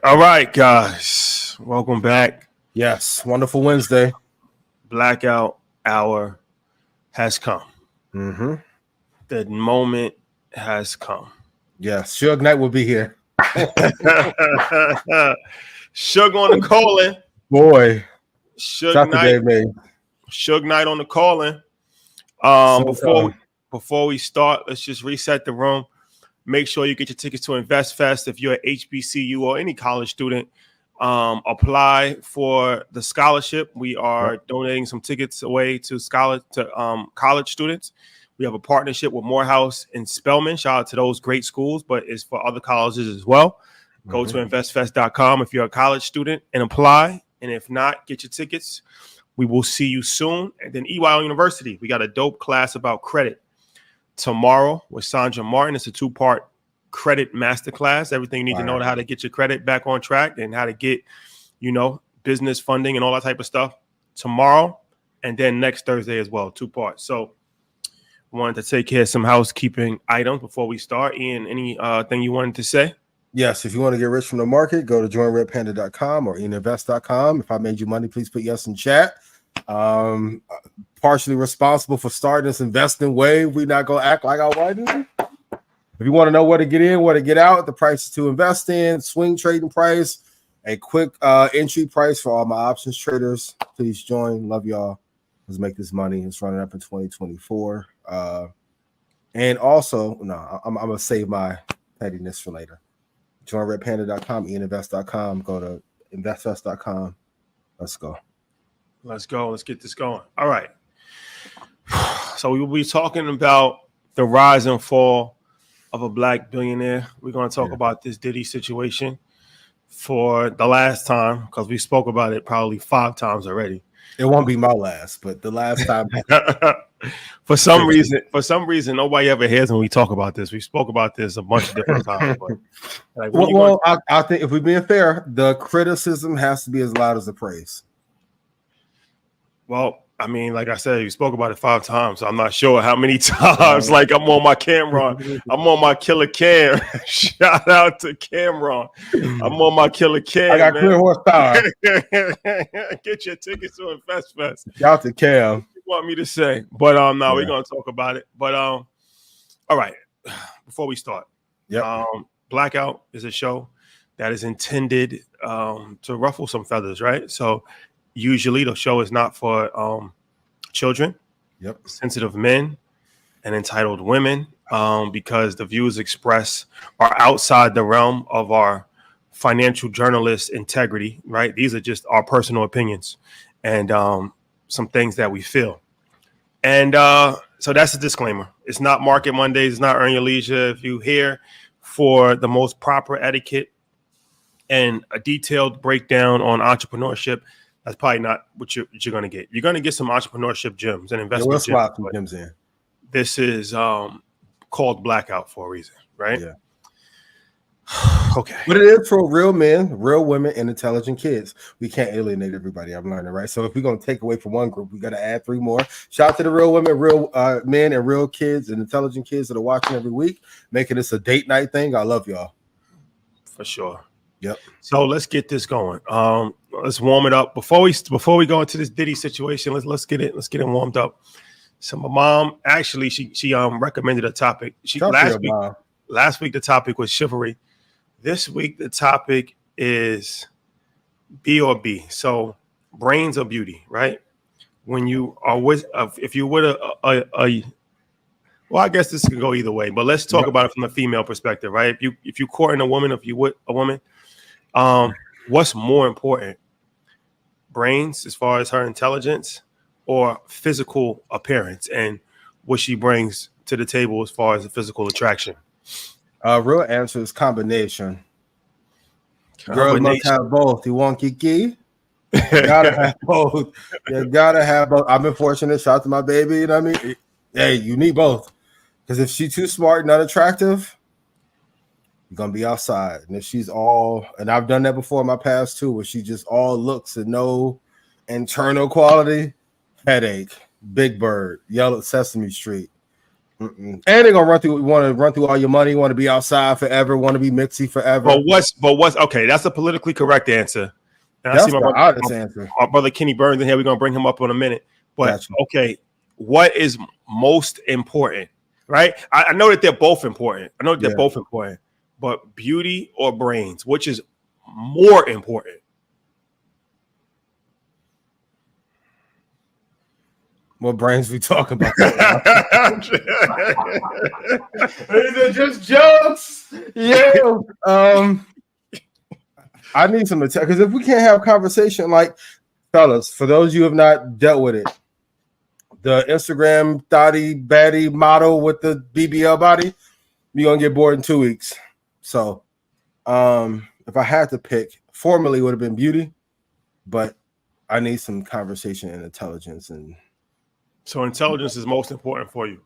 All right, guys. Welcome back. Yes, wonderful Wednesday. Blackout hour has come. Mm-hmm. The moment has come. Yes, Suge Knight will be here. Suge on the calling. Boy, Suge shout to Knight. Dave May. Suge Knight on the calling. So Before we start, let's just reset the room. Make sure you get your tickets to InvestFest. If you're an HBCU or any college student, apply for the scholarship. We are donating some tickets away to college students. We have a partnership with Morehouse and Spelman. Shout out to those great schools, but it's for other colleges as well. Go to investfest.com if you're a college student and apply. And if not, get your tickets. We will see you soon. And then EYL University, we got a dope class about credit tomorrow with Sandra Martin. It's a 2-part credit masterclass. Everything you need to know how to get your credit back on track and how to get, business funding and all that type of stuff tomorrow. And then next Thursday as well, 2 parts. So I wanted to take care of some housekeeping items before we start. Ian, anything you wanted to say? Yes, if you want to get rich from the market, go to joinredpanda.com or InvestFest.com. If I made you money, please put yes in chat. Partially responsible for starting this investing wave. We're not going to act like I want to. If you want to know where to get in, where to get out, the prices to invest in, swing trading price, a quick entry price for all my options traders, please join. Love y'all. Let's make this money. It's running up in 2024. And also, I'm going to save my pettiness for later. Join redpanda.com, ianinvest.com. Go to investfest.com. Let's go. Let's go. Let's get this going. All right. So we will be talking about the rise and fall of a black billionaire. We're going to talk about this Diddy situation for the last time because we spoke about it probably 5 times already. It won't be my last, but the last time. For some reason, nobody ever hears when we talk about this. We spoke about this a bunch of different times. But I think if we're being fair, the criticism has to be as loud as the praise. Well, I mean, like I said, you spoke about it 5 times. So I'm not sure how many times. Like I'm on my camera. I'm on my killer cam. Shout out to Cameron. I'm on my killer cam. I got clear horsepower. Get your tickets to InvestFest. Shout out to Cam. What you want me to say? But we're gonna talk about it. But all right. Before we start, Blackout is a show that is intended to ruffle some feathers, right? So usually the show is not for children, sensitive men, and entitled women, because the views expressed are outside the realm of our financial journalist integrity, right? These are just our personal opinions and some things that we feel. And so that's a disclaimer. It's not Market Mondays. It's not Earn Your Leisure. If you hear for the most proper etiquette and a detailed breakdown on entrepreneurship, that's probably not what you're going to get. You're going to get some entrepreneurship gems and investment gems. This is called Blackout for a reason, right? Yeah. Okay. But it is for real men, real women, and intelligent kids. We can't alienate everybody. I'm learning, right? So if we're going to take away from one group, we got to add 3 more. Shout out to the real women, real men, and real kids and intelligent kids that are watching every week, making this a date night thing. I love y'all. For sure. Yep. So let's get this going. Let's warm it up before we go into this Diddy situation. Let's get it warmed up. So my mom actually she recommended a topic. Last week the topic was chivalry. This week the topic is B or B. So brains or beauty, right? When you are with, if you would well, I guess this could go either way, but let's talk about it from a female perspective, right? If you courting a woman, if you with a woman. What's more important, brains as far as her intelligence or physical appearance and what she brings to the table as far as the physical attraction? Real answer is combination. Girls must have both. You want Kiki? You gotta have both. You gotta have both. I've been fortunate. Shout out to my baby. You know what I mean? Hey, you need both. Because if she's too smart and unattractive, you're gonna be outside. And if she's all, and I've done that before in my past too, where she just all looks and no internal quality, headache, Big Bird, Yellow Sesame Street. And they're gonna want to run through all your money, want to be outside forever, want to be mixy forever. But what's okay? That's a politically correct answer. And that's the honest answer. Our brother Kenny Burns in here. We're gonna bring him up in a minute. But okay, what is most important? Right? I know that they're both important. But beauty or brains, which is more important? What brains we talking about? These are just jokes. Yeah. I need some attention because if we can't have conversation, like fellas, for those of you who have not dealt with it, the Instagram thotty baddie model with the BBL body, you're gonna get bored in 2 weeks. So, if I had to pick, formerly would have been beauty, but I need some conversation and intelligence and. So intelligence is most important for you.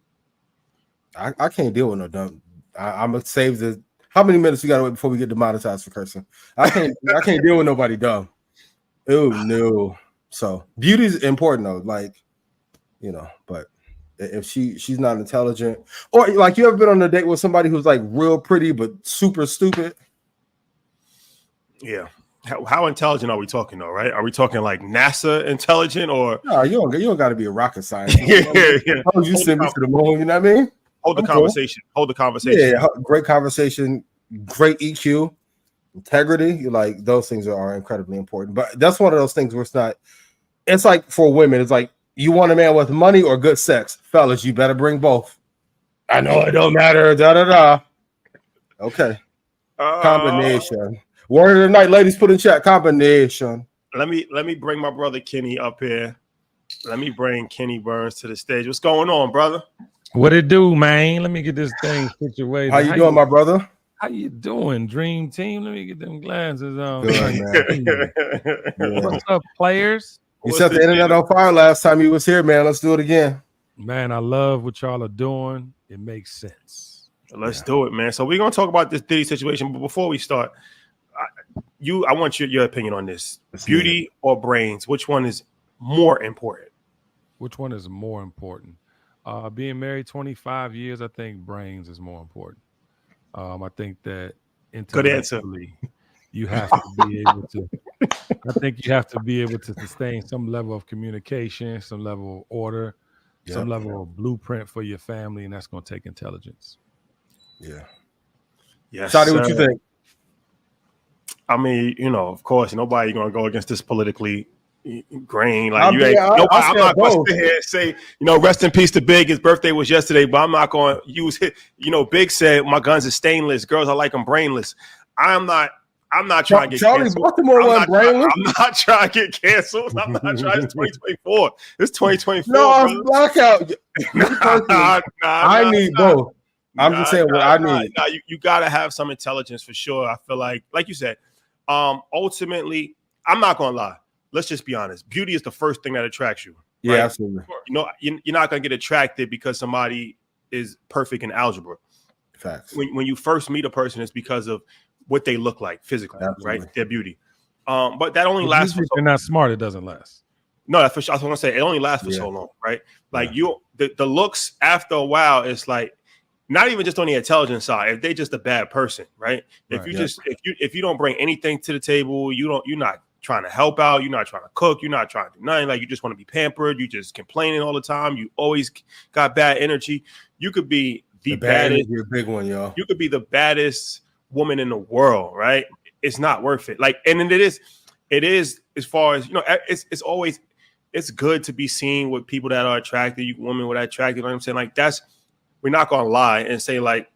I can't deal with no dumb. I'm gonna save the. How many minutes we gotta wait before we get demonetized for cursing? I can't deal with nobody dumb. Oh no. So beauty's important though, like but if she's not intelligent, or like you ever been on a date with somebody who's like real pretty but super stupid? Yeah. How intelligent are we talking though, right? Are we talking like NASA intelligent or no, you don't gotta be a rocket scientist. You send me to the moon, you know what I mean? Hold the conversation. Yeah, great conversation, great EQ, integrity. Like those things are incredibly important. But that's one of those things where it's like for women, it's like you want a man with money or good sex. Fellas, you better bring both. I know it don't matter. Okay. Combination. Word of the night, ladies, put in chat. Combination. Let me bring my brother Kenny up here. Let me bring Kenny Burns to the stage. What's going on, brother? What it do, man? Let me get this thing situated. How you doing, my brother? How you doing, Dream Team? Let me get them glasses on. Good, man. What's up, players? You set the internet on fire last time you was here, man. Let's do it again. Man, I love what y'all are doing. It makes sense. Let's do it, man. So we're gonna talk about this Diddy situation, but before we start, I want your opinion on this. Beauty or brains? Which one is more important? Which one is more important? Being married 25 years, I think brains is more important. I think that good answer. You have to be able to. I think you have to be able to sustain some level of communication, some level of order, some level of blueprint for your family, and that's going to take intelligence. Yeah. Yes. Shadi, what you think? I mean, of course, nobody going to go against this politically grain. Like I'm not going to sit here and say, rest in peace to Big. His birthday was yesterday, but I'm not going to use it. Big said my guns are stainless. Girls, I like them brainless. I'm not trying to get canceled. Baltimore I'm not trying to get canceled. I'm not trying. It's 2024. It's 2024. No, I'm blackout. I need both. I'm just saying what I need. You got to have some intelligence for sure. I feel like you said, ultimately, I'm not going to lie. Let's just be honest. Beauty is the first thing that attracts you. Right? Yeah, absolutely. You're not going to get attracted because somebody is perfect in algebra. Facts. When you first meet a person, it's because of what they look like physically, absolutely. Right? Their beauty. But that only lasts for so long. They're not smart, it doesn't last. No, that's for sure. I was going to say it only lasts for so long, right? Like the looks after a while, it's like not even just on the intelligence side. If they just a bad person, right? If you don't bring anything to the table, you're not trying to help out, you're not trying to cook, you're not trying to do nothing. Like you just want to be pampered, you just complaining all the time. You always got bad energy. You could be the baddest. You're a big one, y'all. You could be the baddest woman in the world, right? It's not worth it. Like, and then it is as far as it's good to be seen with people that are attracted. You women with attracted, you know what I'm saying? Like we're not gonna lie and say like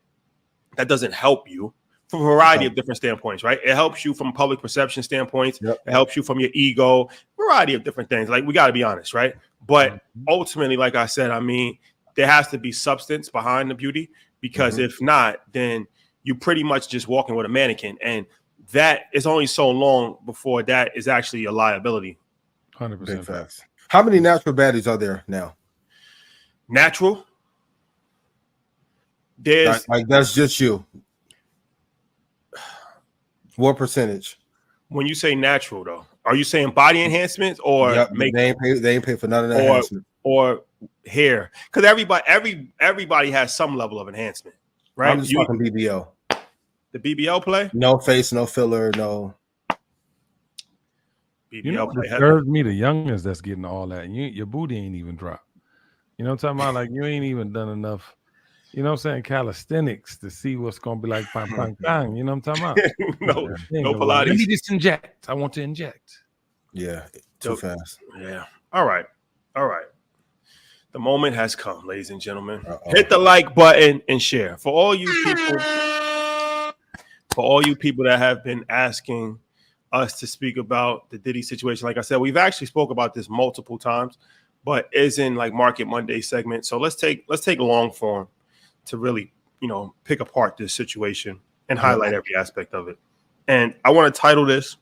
that doesn't help you from a variety of different standpoints, right? It helps you from public perception standpoints. Yep. It helps you from your ego, variety of different things. Like we got to be honest, right? But ultimately, like I said, I mean, there has to be substance behind the beauty because if not, then you pretty much just walking with a mannequin, and that is only so long before that is actually a liability. 100% facts. How many natural baddies are there now? Natural? There's like that's just you. What percentage? When you say natural, though, are you saying body enhancements or they ain't pay for none of that enhancement? Or hair, because everybody has some level of enhancement, right? I'm just talking BBL. The BBL play, no face, no filler, no. BBL you know what disturbs me the youngest that's getting all that. And your booty ain't even dropped. You know what I'm talking about? Like you ain't even done enough. You know what I'm saying? Calisthenics to see what's gonna be like. Bang, bang, bang. You know what I'm talking about? no Pilates. Let me just inject. I want to inject. Yeah, too fast. Yeah. All right. The moment has come, ladies and gentlemen. Hit the like button and share. For all you people that have been asking us to speak about the Diddy situation, like I said, we've actually spoke about this multiple times, but is in like Market Monday segment. So let's take long form to really, pick apart this situation and highlight every aspect of it. And I want to title this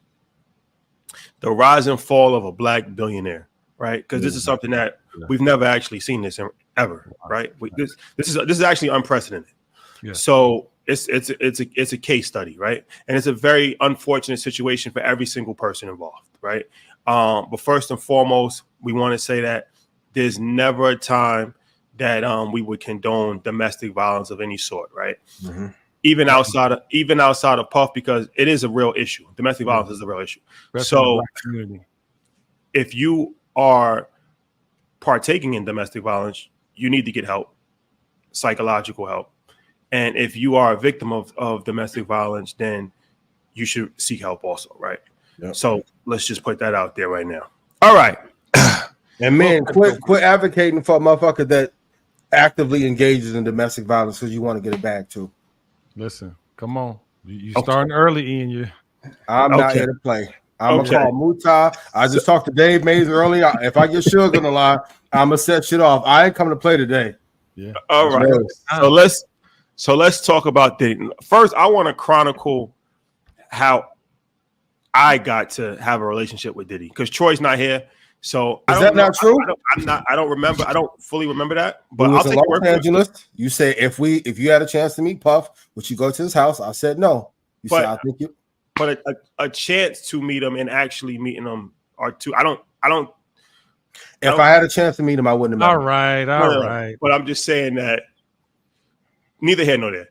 "The Rise and Fall of a Black Billionaire," right? Because this is something that we've never actually seen this ever, right? This is actually unprecedented. Yeah. So it's a case study, right? And it's a very unfortunate situation for every single person involved, right? But first and foremost, we want to say that there's never a time that we would condone domestic violence of any sort, right? Mm-hmm. Even outside of Puff, because it is a real issue. Domestic violence is a real issue. So if you are partaking in domestic violence, you need to get help, psychological help. And if you are a victim of domestic violence, then you should seek help also, right? Yep. So let's just put that out there right now. All right. And man, quit advocating for a motherfucker that actively engages in domestic violence because you want to get it back too. Listen, come on. You starting early, Ian. I'm not here to play. I'm going to call Muta. I just talked to Dave Mays earlier. If I get Suge on the line, I'm going to set shit off. I ain't coming to play today. Yeah. All right. So let's talk about Diddy. First, I want to chronicle how I got to have a relationship with Diddy because Troy's not here. So is that not true? I don't remember. I don't fully remember that. But I'll take Los Angeles. You say if you had a chance to meet Puff, would you go to his house? I said no. You said I think you. But a chance to meet him and actually meeting him are two. I don't. If I had a chance to meet him, I wouldn't have met him. All right. But I'm just saying that neither here nor there.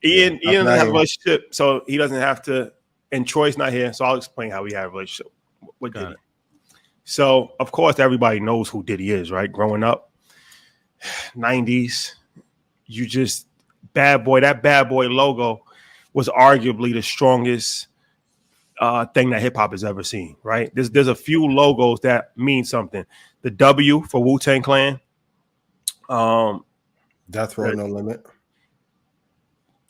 Ian doesn't have a relationship, so he doesn't have to. And Troy's not here, so I'll explain how we have a relationship with Diddy. So, of course, everybody knows who Diddy is, right? Growing up, 90s, bad boy. That bad boy logo was arguably the strongest thing that hip hop has ever seen, right? There's a few logos that mean something. The W for Wu-Tang Clan. Death Row No Limit.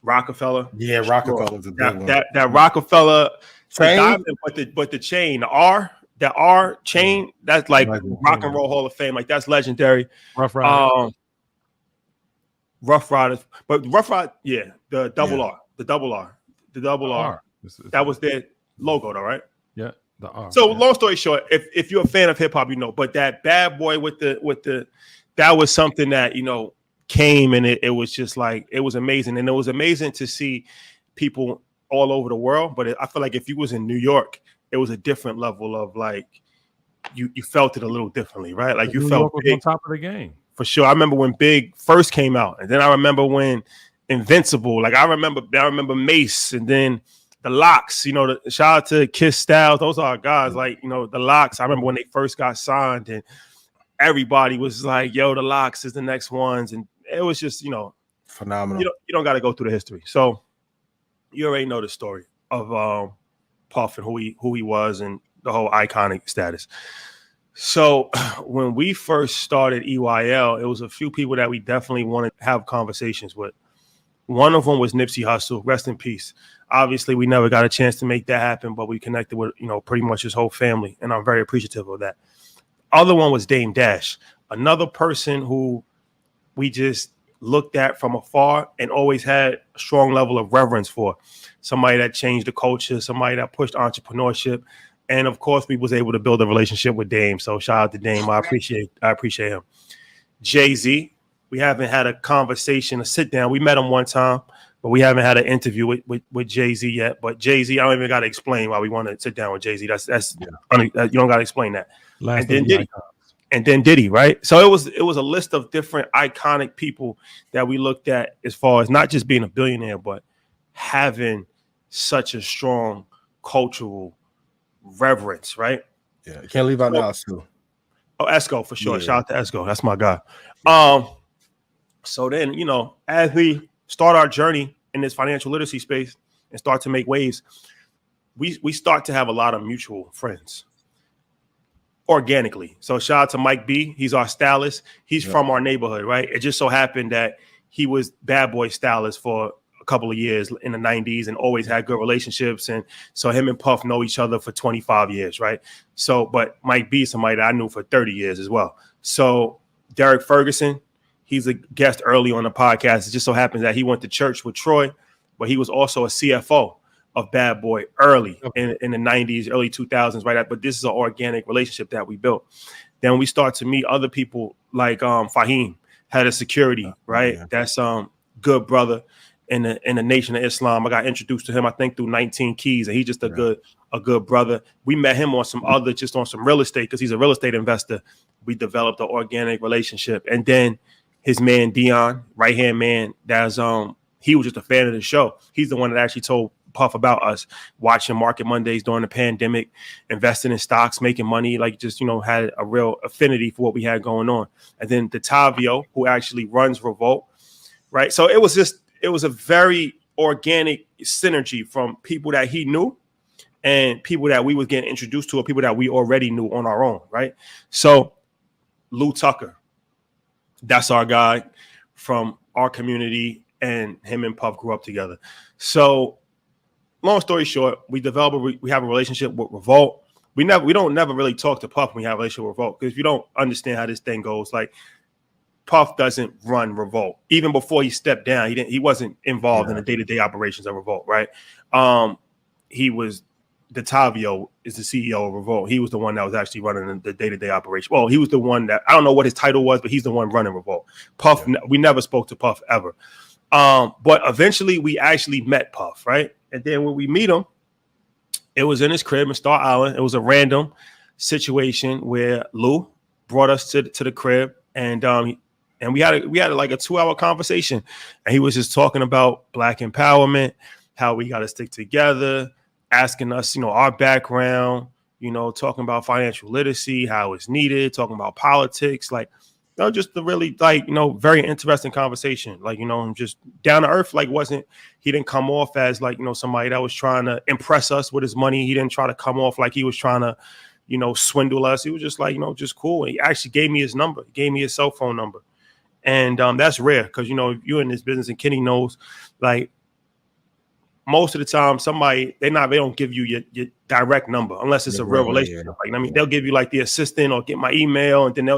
Rockefeller. Yeah, Rockefeller's a big one. That Rockefeller chain, diamond, but the chain, the R chain, that's like Rock and Roll Hall of Fame. Like that's legendary. Rough Riders. Rough Riders. But Rough Riders, the double R. The double R. That was their logo, though, right? Yeah, the R. So long story short, if you're a fan of hip hop, you know. But that bad boy with the that was something that, came and it was just like it was amazing. And it was amazing to see people all over the world. But I feel like if you was in New York, it was a different level of like you felt it a little differently, right? Like you felt big, on top of the game. For sure. I remember when Big first came out, and then I remember when Invincible, like I remember Mace, and then the Locks, shout out to Kiss Styles. Those are our guys, like, the Locks. I remember when they first got signed and everybody was like, yo, the Locks is the next ones. And it was just, phenomenal. You don't got to go through the history. So you already know the story of Puff and who he was and the whole iconic status. So when we first started EYL, it was a few people that we definitely wanted to have conversations with. One of them was Nipsey Hussle, rest in peace. Obviously, we never got a chance to make that happen, but we connected with, pretty much his whole family, and I'm very appreciative of that. Other one was Dame Dash, another person who we just looked at from afar and always had a strong level of reverence for. Somebody that changed the culture, somebody that pushed entrepreneurship. And of course, we was able to build a relationship with Dame. So shout out to Dame. I appreciate him. Jay-Z, we haven't had a conversation, a sit down. We met him one time, but we haven't had an interview with Jay-Z yet. But Jay-Z, I don't even got to explain why we want to sit down with Jay-Z. You don't got to explain that. and then Diddy, right? So it was a list of different iconic people that we looked at as far as not just being a billionaire, but having such a strong cultural reverence, right? Yeah, you can't leave out now too. Oh, Esco for sure. Yeah. Shout out to Esco. That's my guy. So then, you know, as we start our journey in this financial literacy space and start to make waves, we start to have a lot of mutual friends organically. So shout out to Mike B. He's our stylist. He's from our neighborhood, right? It just so happened that he was bad boy stylist for a couple of years in the 90s and always had good relationships. And so him and Puff know each other for 25 years, right? So, but Mike B is somebody that I knew for 30 years as well. So Derek Ferguson, he's a guest early on the podcast. It just so happens that he went to church with Troy, but he was also a CFO of Bad Boy early in the 90s, early 2000s, right? But this is an organic relationship that we built. Then we start to meet other people like Fahim, head of security, right? Yeah. That's good brother in the Nation of Islam. I got introduced to him, I think, through 19 Keys, and he's just a good brother. We met him on some real estate because he's a real estate investor. We developed an organic relationship, and then his man Dion, right hand man, that's he was just a fan of the show. He's the one that actually told Puff about us, watching Market Mondays during the pandemic, investing in stocks, making money, like just, you know, had a real affinity for what we had going on. And then Tavio, who actually runs Revolt, right? So it was a very organic synergy from people that he knew and people that we was getting introduced to, or people that we already knew on our own, right? So Lou Tucker, that's our guy from our community, and him and Puff grew up together. So long story short, we have a relationship with Revolt. We don't never really talk to Puff when we have a relationship with Revolt, because if you don't understand how this thing goes, like Puff doesn't run Revolt. Even before he stepped down, he wasn't involved in the day-to-day operations of Revolt, right? He was Tavio is the CEO of Revolt. He was the one that was actually running the day-to-day operation. Well, he was the one that, I don't know what his title was, but he's the one running Revolt. Puff, we never spoke to Puff ever. But eventually we actually met Puff, right? And then when we meet him, it was in his crib in Star Island. It was a random situation where Lou brought us to the crib, and we had like a 2-hour conversation, and he was just talking about Black empowerment, how we got to stick together, asking us, you know, our background, you know, talking about financial literacy, how it's needed, talking about politics, like, you know, just a really, like, you know, very interesting conversation. Like, you know, just down to earth. Like, he didn't come off as, like, you know, somebody that was trying to impress us with his money. He didn't try to come off like he was trying to, you know, swindle us. He was just like, you know, just cool. And he actually gave me his number, gave me his cell phone number. And that's rare, because, you know, if you're in this business, and Kenny knows, like, most of the time, they don't give you your direct number unless it's a real relationship. Like, I mean, they'll give you like the assistant or get my email, and then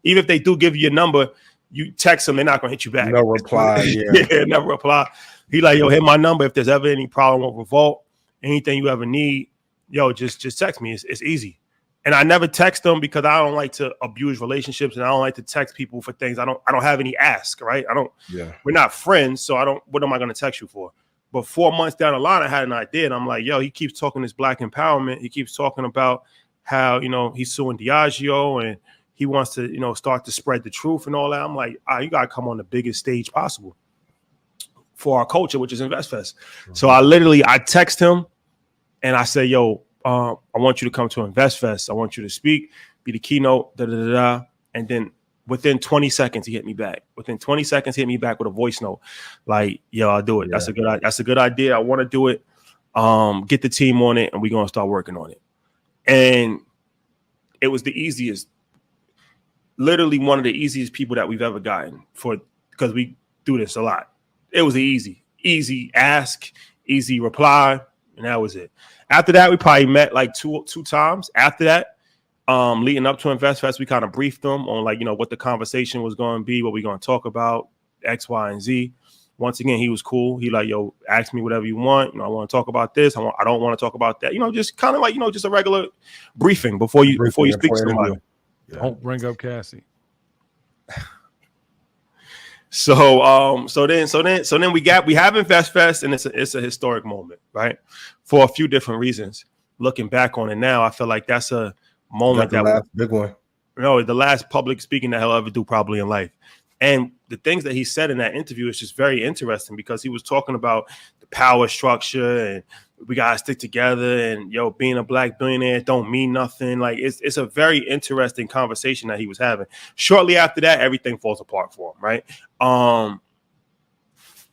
even if they do give you your number, you text them, they're not gonna hit you back. No reply. Never reply. He like, yo, hit my number if there's ever any problem with Revolt, anything you ever need, yo, just text me. It's easy. And I never text them because I don't like to abuse relationships, and I don't like to text people for things. I don't have any ask, right? We're not friends, so what am I gonna text you for? But 4 months down the line, I had an idea, and I'm like, yo, he keeps talking this Black empowerment. He keeps talking about how, you know, he's suing Diageo, and he wants to, you know, start to spread the truth and all that. I'm like, you got to come on the biggest stage possible for our culture, which is InvestFest. Mm-hmm. So I text him, and I say, yo, I want you to come to InvestFest. I want you to speak, be the keynote, and then within 20 seconds, he hit me back. Within 20 seconds, he hit me back with a voice note. Like, yo, I'll do it. Yeah. That's a good idea. I want to do it. Get the team on it, and we're going to start working on it. And it was the easiest, literally one of the easiest people that we've ever gotten, because we do this a lot. It was easy ask, easy reply, and that was it. After that, we probably met like two times. After that, leading up to InvestFest, we kind of briefed them on, like, you know, what the conversation was going to be, what we're going to talk about, X, Y, and Z. Once again, he was cool. He like, yo, ask me whatever you want. You know, I want to talk about this. I don't want to talk about that. You know, just kind of like, you know, just a regular briefing before you speak to somebody. Yeah. Don't bring up Cassie. So then we have InvestFest, and it's a historic moment, right? For a few different reasons. Looking back on it now, I feel like that's a moment big one. the last public speaking that he'll ever do probably in life. And the things that he said in that interview is just very interesting because he was talking about the power structure and we gotta stick together and being a black billionaire don't mean nothing. Like it's a very interesting conversation that he was having. Shortly after that, everything falls apart for him, right?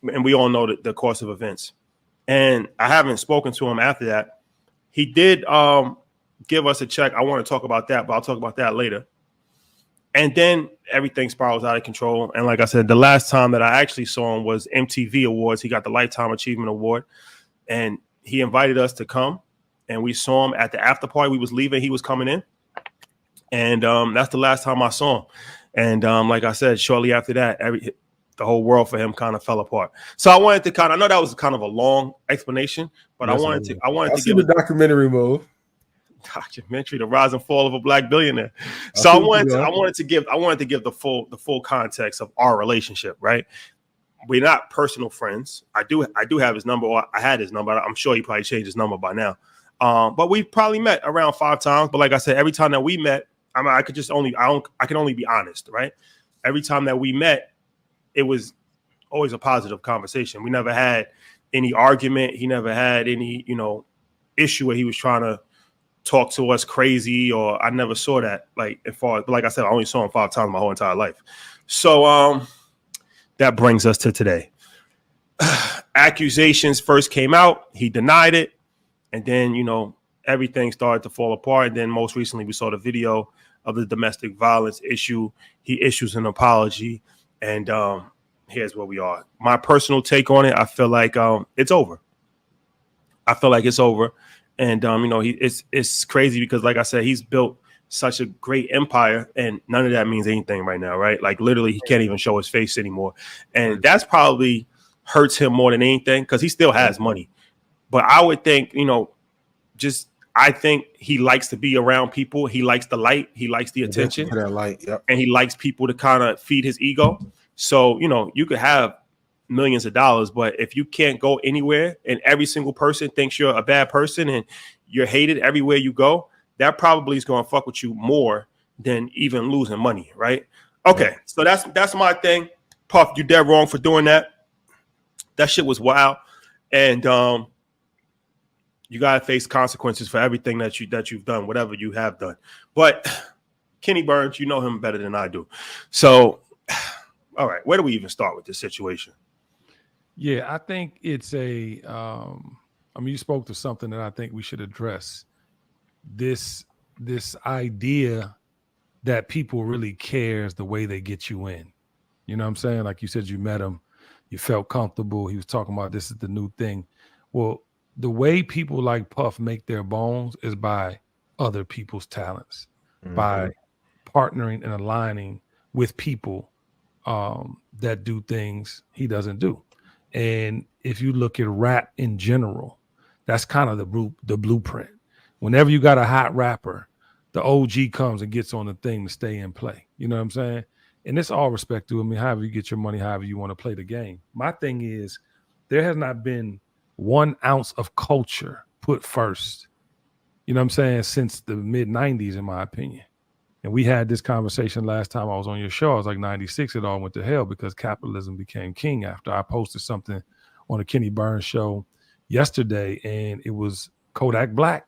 And we all know the course of events. And I haven't spoken to him after that. He did give us a check. I want to talk about that, but I'll talk about that later. And then everything spirals out of control. And like I said, the last time that I actually saw him was MTV Awards. He got the Lifetime Achievement Award. And he invited us to come. And we saw him at the after party. We was leaving. He was coming in. And that's the last time I saw him. And like I said, shortly after that, the whole world for him kind of fell apart. So I wanted to I know that was kind of a long explanation, but I wanted to give the documentary move. Documentary, The Rise and Fall of a Black Billionaire. So I wanted to give the full context of our relationship, right? We're not personal friends. I do have his number, or I had his number. I'm sure he probably changed his number by now. But we probably met around 5 times. But like I said, every time that we met, I can only be honest, right? Every time that we met, it was always a positive conversation. We never had any argument. He never had any, issue where he was trying to talk to us crazy, or I never saw that. But like I said, I only saw him 5 times my whole entire life. So that brings us to today. Accusations first came out. He denied it. And then, everything started to fall apart. And then most recently we saw the video of the domestic violence issue. He issues an apology. And here's where we are. My personal take on it, I feel like it's over. I feel like it's over. And, it's crazy because, like I said, he's built such a great empire and none of that means anything right now, right? Like literally he can't even show his face anymore. And that's probably hurts him more than anything because he still has money. But I would think, I think he likes to be around people. He likes the light. He likes the attention. That light, yep. And he likes people to kind of feed his ego. So, you could have millions of dollars, but if you can't go anywhere and every single person thinks you're a bad person and you're hated everywhere you go, that probably is going to fuck with you more than even losing money, right? Okay, so that's my thing. Puff, you dead wrong for doing that. That shit was wild. And you got to face consequences for everything that you've done, whatever you have done. But Kenny Burns, you know him better than I do. So, all right, where do we even start with this situation? Yeah, I think it's you spoke to something that I think we should address. This idea that people really cares the way they get you in. You know what I'm saying? Like you said, you met him, you felt comfortable. He was talking about this is the new thing. Well, the way people like Puff make their bones is by other people's talents, by partnering and aligning with people that do things he doesn't do. And if you look at rap in general, that's kind of the blueprint. Whenever you got a hot rapper, the OG comes and gets on the thing to stay in play. You know what I'm saying? And it's all respect to, however you get your money, however you want to play the game. My thing is, there has not been 1 ounce of culture put first, you know what I'm saying, since the mid-90s, in my opinion. And we had this conversation last time I was on your show. I was like 96, it all went to hell because capitalism became king after I posted something on the Kenny Burns show yesterday, and it was Kodak Black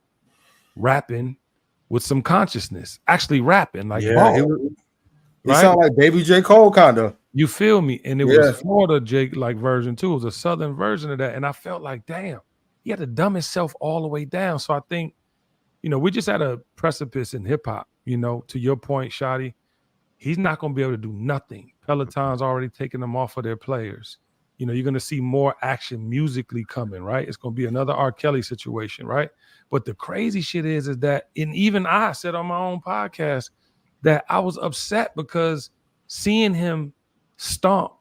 rapping with some consciousness, actually rapping like he sounded like Baby J. Cole kind of. You feel me? And it was Florida Jake like version 2. It was a southern version of that. And I felt like, damn, he had to dumb himself all the way down. So I think, we just at a precipice in hip hop, to your point, Shotty, he's not going to be able to do nothing. Peloton's already taken them off of their players. You're going to see more action musically coming, right? It's going to be another R. Kelly situation, right? But the crazy shit is that, and even I said on my own podcast that I was upset because seeing him stomp,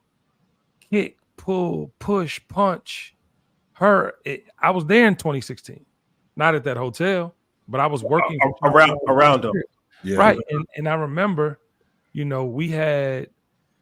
kick, pull, push, punch her, I was there in 2016, not at that hotel, but I was working around him. Yeah. Right. And I remember, we had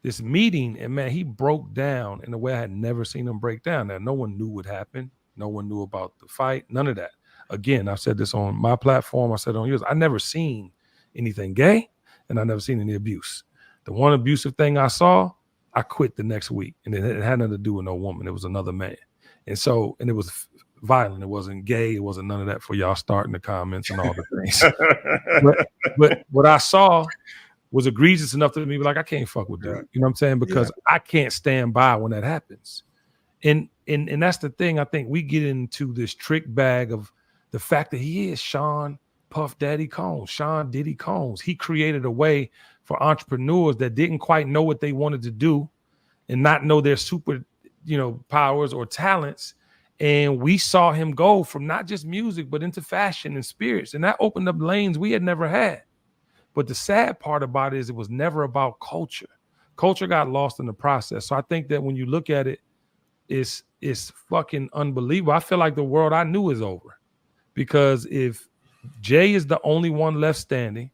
this meeting and man, he broke down in a way I had never seen him break down. Now, no one knew what happened. No one knew about the fight. None of that. Again, I've said this on my platform. I said on yours. I never seen anything gay. and I never seen any abuse. The one abusive thing I saw, I quit the next week, and it had nothing to do with no woman. It was another man, and it was violent. It wasn't gay. It wasn't none of that for y'all starting the comments and all the things. but what I saw was egregious enough to be like, I can't fuck with dude. You know what I'm saying? Because I can't stand by when that happens. And that's the thing. I think we get into this trick bag of the fact that he is Sean Puff Daddy Combs, Sean Diddy Combs. He created a way for entrepreneurs that didn't quite know what they wanted to do and not know their super, powers or talents. And we saw him go from not just music, but into fashion and spirits. And that opened up lanes we had never had. But the sad part about it is it was never about culture. Culture got lost in the process. So I think that when you look at it, it's fucking unbelievable. I feel like the world I knew is over. Because if Jay is the only one left standing,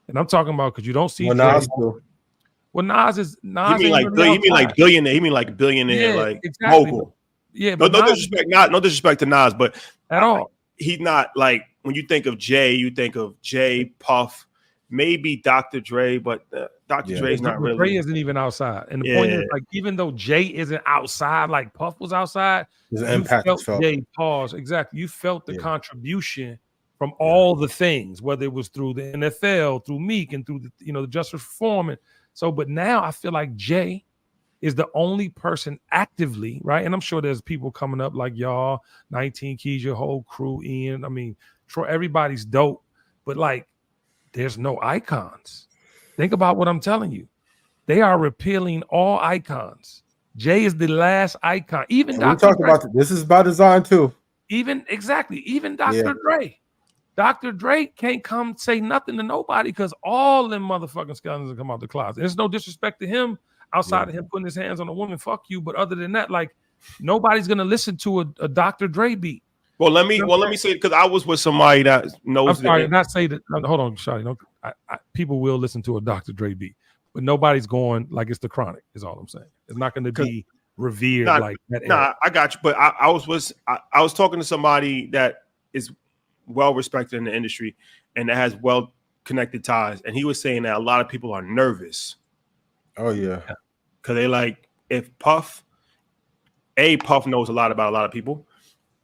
and I'm talking about because you don't see Nas. Well, Nas is Nas. You mean like billionaire? You mean like billionaire, like exactly. mogul? Yeah, but no disrespect, no disrespect to Nas, but at all. He's not like when you think of Jay, you think of Jay, Puff, maybe Dr. Dre, but Dr. Dre's not really. Dre isn't even outside, and the point is, like, even though Jay isn't outside, like Puff was outside, you felt Jay pause. Exactly, you felt the contribution from all the things, whether it was through the NFL, through Meek, and through the Justice Reform. And so, but now I feel like Jay is the only person actively, right? And I'm sure there's people coming up like y'all, 19 Keys, your whole crew, Ian. I mean, Troy, everybody's dope, but like, there's no icons. Think about what I'm telling you. They are repealing all icons. Jay is the last icon. Even we talked about this is by design too. Even Dr. Dre. Dr. Dre can't come say nothing to nobody because all them motherfucking skeletons come out the closet. There's no disrespect to him outside of him putting his hands on a woman. Fuck you. But other than that, like, nobody's gonna listen to a Dr. Dre beat. Well, let me say it because I was with somebody that knows. I'm sorry, not say that. Hold on, Shadi. People will listen to a Dr. Dre beat, but nobody's going like it's the Chronic. Is all I'm saying. It's not going to be revered like that. Nah, I got you. But I was talking to somebody that is well respected in the industry and that has well connected ties, and he was saying that a lot of people are nervous. Oh yeah, because they like if Puff knows a lot about a lot of people.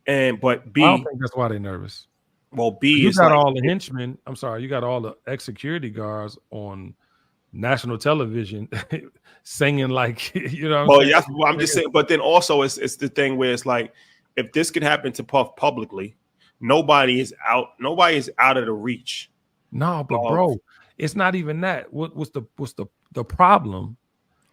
But B, I don't think that's why they're nervous. Well, B, you got all the henchmen. I'm sorry, you got all the ex-security guards on national television singing like I'm just saying. But then also, it's the thing where it's like, if this could happen to Puff publicly, nobody is out of the reach. No, but bro, it's not even that. What's the problem?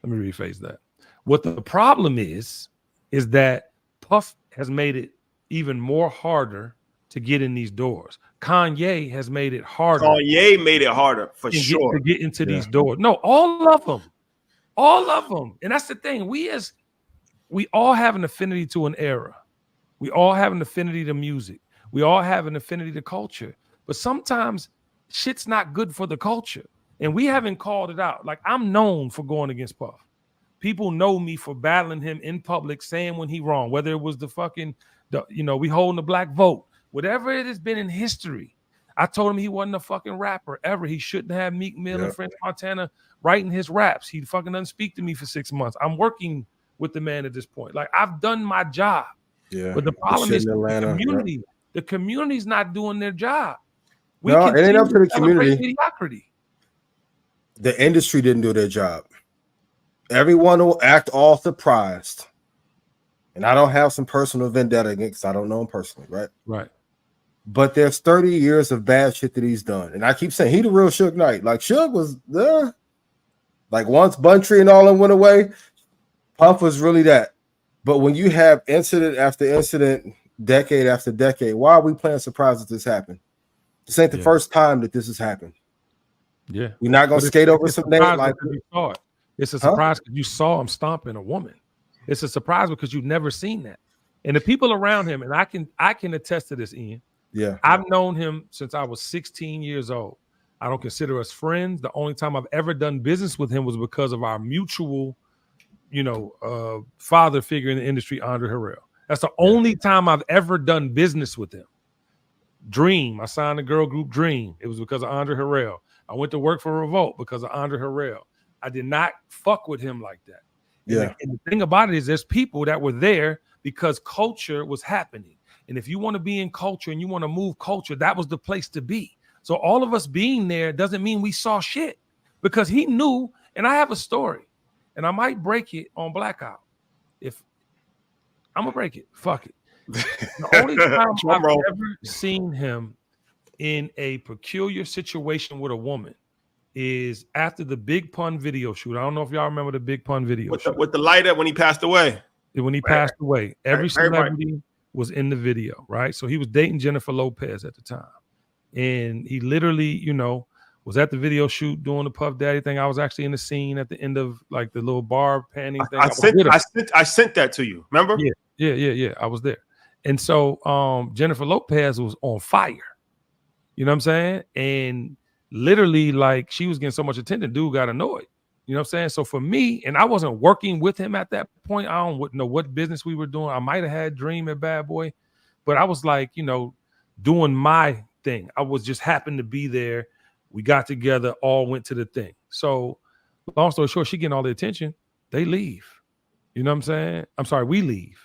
Let me rephrase that. What the problem is that Puff has made it even more harder to get in these doors. Kanye has made it harder. Kanye made it harder for sure to get into these doors. No, all of them. And that's the thing. We all have an affinity to an era. We all have an affinity to music. We all have an affinity to culture. But sometimes shit's not good for the culture. And we haven't called it out. Like, I'm known for going against Puff. People know me for battling him in public, saying when he wrong, whether it was we holding the black vote, whatever it has been in history. I told him he wasn't a fucking rapper ever. He shouldn't have Meek Mill and French Montana writing his raps. He fucking doesn't speak to me for 6 months. I'm working with the man at this point. Like, I've done my job. Yeah. But the problem is the community's not doing their job. It ain't up to the community. Mediocrity. The industry didn't do their job. Everyone will act all surprised. And I don't have some personal vendetta against, I don't know him personally, right? Right. But there's 30 years of bad shit that he's done. And I keep saying he the real Suge Knight. Like, Suge was there. Like, once Buntree and all them went away, Puff was really that. But when you have incident after incident, decade after decade, why are we playing surprise that this happened? This ain't the first time that this has happened. Yeah. We're not going to skate over some names like you saw it. It's a surprise because you saw him stomping a woman. It's a surprise because you've never seen that. And the people around him, and I can attest to this, Ian. Yeah. I've known him since I was 16 years old. I don't consider us friends. The only time I've ever done business with him was because of our mutual, father figure in the industry, Andre Harrell. That's the only time I've ever done business with him. Dream. I signed the girl group Dream. It was because of Andre Harrell. I went to work for Revolt because of Andre Harrell. I did not fuck with him like that. And the thing about it is there's people that were there because culture was happening. And if you want to be in culture and you want to move culture, that was the place to be. So all of us being there doesn't mean we saw shit, because he knew. And I have a story, and I might break it on Blackout. If I'm gonna break it, fuck it. The only time I've ever seen him in a peculiar situation with a woman is after the Big Pun video shoot. I don't know if y'all remember the Big Pun video shoot. With the light up when he passed away. When he passed away, every celebrity was in the video, right? So he was dating Jennifer Lopez at the time. And he literally, you know, was at the video shoot doing the Puff Daddy thing. I was actually in the scene at the end of like the little bar panning thing. I sent that to you. Remember? Yeah. I was there. And so Jennifer Lopez was on fire. You know what I'm saying? And literally, like, she was getting so much attention, dude got annoyed. You know what I'm saying? So for me, and I wasn't working with him at that point. I don't know what business we were doing. I might have had Dream at Bad Boy, but I was like, you know, doing my thing. I was just happened to be there. We got together, all went to the thing. So long story short, she getting all the attention. They leave. You know what I'm saying? I'm sorry, we leave.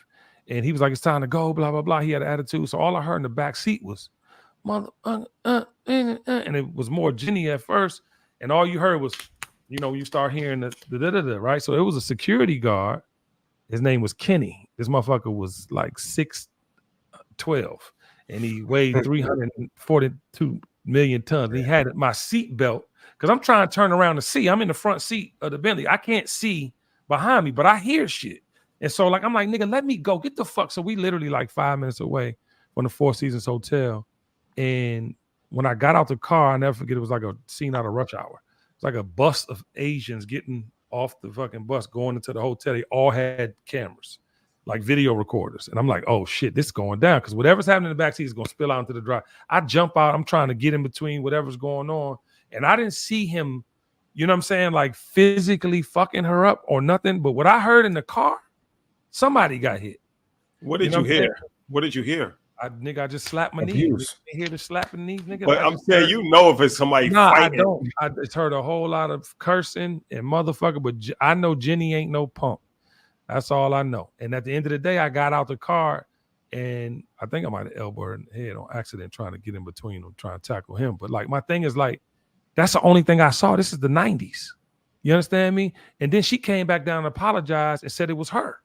And he was like, it's time to go, blah, blah, blah. He had an attitude. So all I heard in the back seat was, and it was more Jenny at first. And all you heard was, you know, you start hearing the right? So it was a security guard. His name was Kenny. This motherfucker was like 6'12", and he weighed 342 million tons. And he had my seat belt, because I'm trying to turn around to see. I'm in the front seat of the Bentley. I can't see behind me, but I hear shit. And so, like, I'm like, nigga, let me go. Get the fuck. So we literally like 5 minutes away from the Four Seasons Hotel. And when I got out the car, I never forget, it was like a scene out of Rush Hour. It's like a bus of Asians getting off the fucking bus, going into the hotel. They all had cameras, like video recorders. And I'm like, oh shit, this is going down, because whatever's happening in the backseat is going to spill out into the drive. I jump out. I'm trying to get in between whatever's going on. And I didn't see him, you know what I'm saying, like physically fucking her up or nothing. But what I heard in the car, somebody got hit. What did you hear? What did you hear? I just slapped my knees. I hear the slapping knees, nigga. But I'm saying, you know, if it's somebody fighting. I don't. I just heard a whole lot of cursing and motherfucker, but I know Jenny ain't no punk. That's all I know. And at the end of the day, I got out the car, and I think I might have elbowed her in the head on accident trying to get in between them, trying to tackle him. But like, my thing is like, that's the only thing I saw. This is the 90s. You understand me? And then she came back down and apologized and said it was her.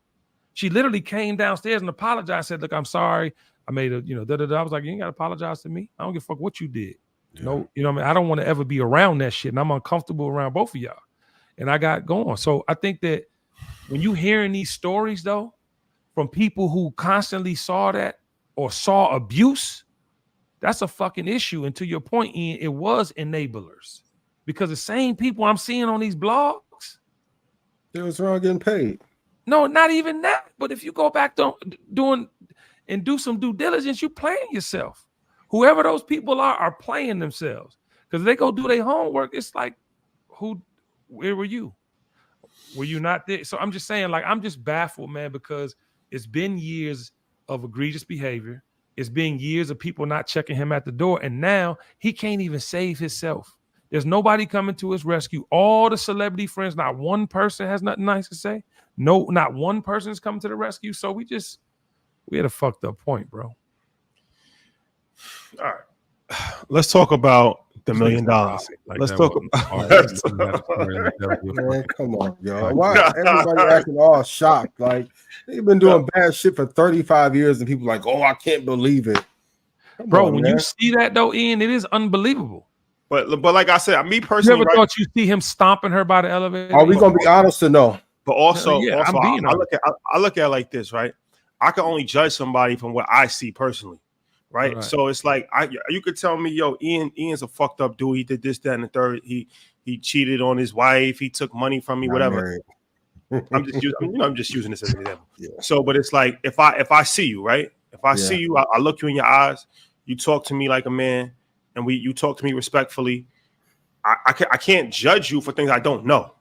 She literally came downstairs and apologized, said, look, I'm sorry. I made a, you know, I was like, you ain't got to apologize to me. I don't give a fuck what you did. Yeah. No, you know what I mean? I don't want to ever be around that shit. And I'm uncomfortable around both of y'all. And I got going. So I think that when you hearing these stories, though, from people who constantly saw that or saw abuse, that's a fucking issue. And to your point, Ian, it was enablers. Because the same people I'm seeing on these blogs, it was wrong getting paid. No, not even that. But if you go back to doing and do some due diligence, you playing yourself. Whoever those people are playing themselves. Because they go do their homework. It's like, where were you? Were you not there? So I'm just saying, like, I'm just baffled, man, because it's been years of egregious behavior. It's been years of people not checking him at the door. And now he can't even save himself. There's nobody coming to his rescue. All the celebrity friends, not one person has nothing nice to say. No, not one person is coming to the rescue. So we had a fucked up point, bro. All right. Let's talk about the $1 million. Like, let's talk about. Man, come on, yo. Why everybody acting all shocked? Like, they've been doing bad shit for 35 years, and people like, oh, I can't believe it. Come bro, on, when man. You see that though, Ian, it is unbelievable. But like I said, me personally, you ever thought you see him stomping her by the elevator? Are we gonna be honest or no? But also, I look at it like this, right? I can only judge somebody from what I see personally, right? So it's like you could tell me, yo, Ian's a fucked up dude. He did this, that, and the third. He cheated on his wife. He took money from me, whatever. I'm just using this as an example. Yeah. So, but it's like if I see you, right? If I see you, I look you in your eyes. You talk to me like a man, and you talk to me respectfully. I can't judge you for things I don't know,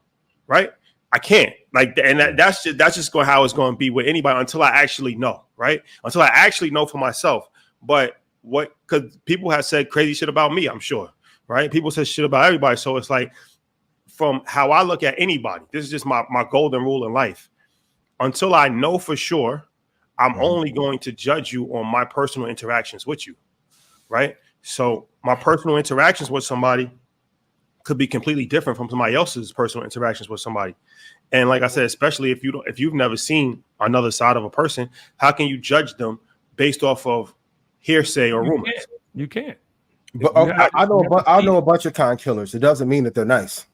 right? I can't that's just going how it's going to be with anybody until I actually know, right? Until I actually know for myself. But because people have said crazy shit about me, I'm sure. right? People say shit about everybody. So it's like, from how I look at anybody, this is just my golden rule in life. Until I know for sure, I'm only going to judge you on my personal interactions with you, right? So my personal interactions with somebody could be completely different from somebody else's personal interactions with somebody. And like I said, especially if you've never seen another side of a person, how can you judge them based off of hearsay or rumors? You can't. But I know a bunch of con killers. It doesn't mean that they're nice.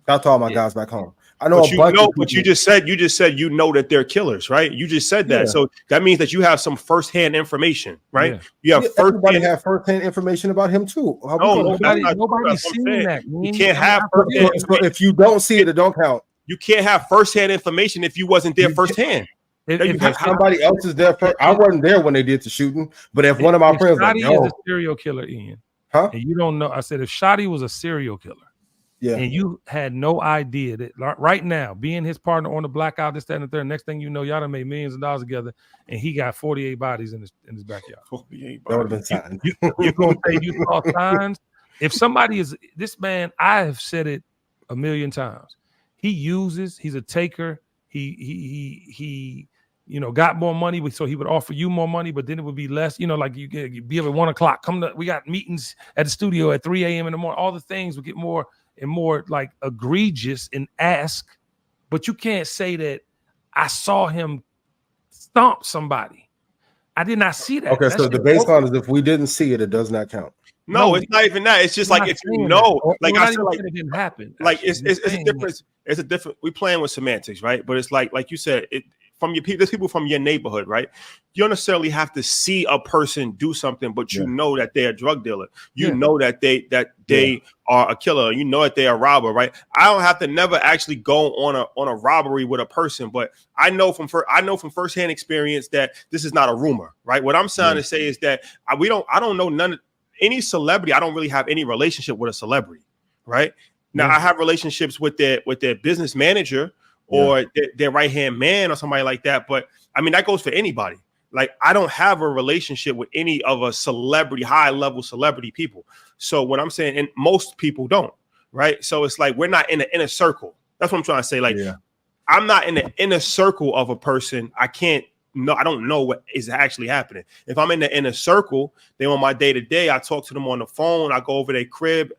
Shout to all my guys back home. I know a bunch of people. But you just said you know that they're killers, right? You just said that. Yeah. So that means that you have some firsthand information, right? Yeah. You have everybody have firsthand information about him too. Nobody's seen that. You can't have firsthand. So if you don't see it don't count. You can't have firsthand information if you wasn't there firsthand. If somebody else is there first, I wasn't there when they did the shooting, but if one of my friends is a serial killer, Ian, and you don't know, I said if Shotty was a serial killer, and you had no idea that right now, being his partner on the blackout, this, that, and the third, next thing you know, y'all done made millions of dollars together, and he got 48 bodies in his backyard. 48 bodies. That would have been signs. You're gonna say you saw signs? If somebody is this man, I have said it a million times. He's a taker. He got more money, so he would offer you more money, but then it would be less. Like you'd be up at 1 o'clock. We got meetings at the studio at 3 a.m. in the morning. All the things would get more and more like egregious and ask, but you can't say that I saw him stomp somebody. I did not see that. Okay, so the baseline is if we didn't see it, it does not count. No, it's not even that. It's just like if you know, like I said, like it didn't happen. Like it's a difference. It's a different. We playing with semantics, right? But it's like you said, from your people, there's people from your neighborhood, right? You don't necessarily have to see a person do something, but you know that they're a drug dealer. You know that they are a killer. You know that they're a robber, right? I don't have to never actually go on a robbery with a person, but I know from firsthand experience that this is not a rumor, right? What I'm trying to say is that I don't know any celebrity. I don't really have any relationship with a celebrity, right? Now I have relationships with their business manager or their right-hand man or somebody like that. But I mean, that goes for anybody. Like I don't have a relationship with any of a celebrity, high-level celebrity people. So what I'm saying, and most people don't, right? So it's like we're not in the inner circle. That's what I'm trying to say. Like I'm not in the inner circle of a person. I don't know what is actually happening. If I'm in the inner circle, then on my day-to-day, I talk to them on the phone. I go over their crib,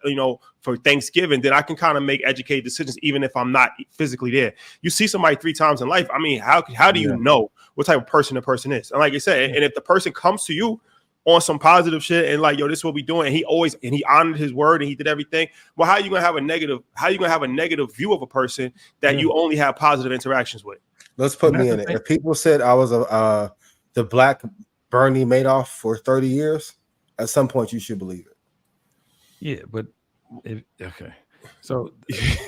for Thanksgiving. Then I can kind of make educated decisions, even if I'm not physically there. You see somebody 3 times in life. I mean, how do you know what type of person the person is? And like I said, and if the person comes to you on some positive shit and like, yo, this is what we doing, and he honored his word and he did everything. Well, how are you gonna have a negative view of a person that you only have positive interactions with? Let's put me in it. If people said I was the black Bernie Madoff for 30 years, at some point you should believe it. Yeah, but okay. So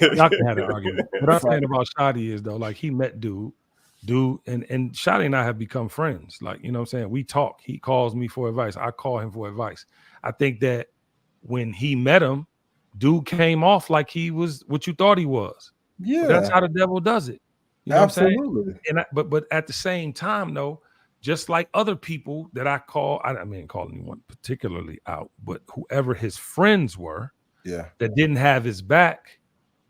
y'all can have an argument. What I'm saying about Shotty is though, like he met dude, and Shotty and I have become friends. Like, you know what I'm saying? We talk. He calls me for advice. I call him for advice. I think that when he met him, dude came off like he was what you thought he was. Yeah. But that's how the devil does it. You know Absolutely. What I'm saying? But at the same time, though, just like other people that I call, I mean, call anyone particularly out, but whoever his friends were, that didn't have his back,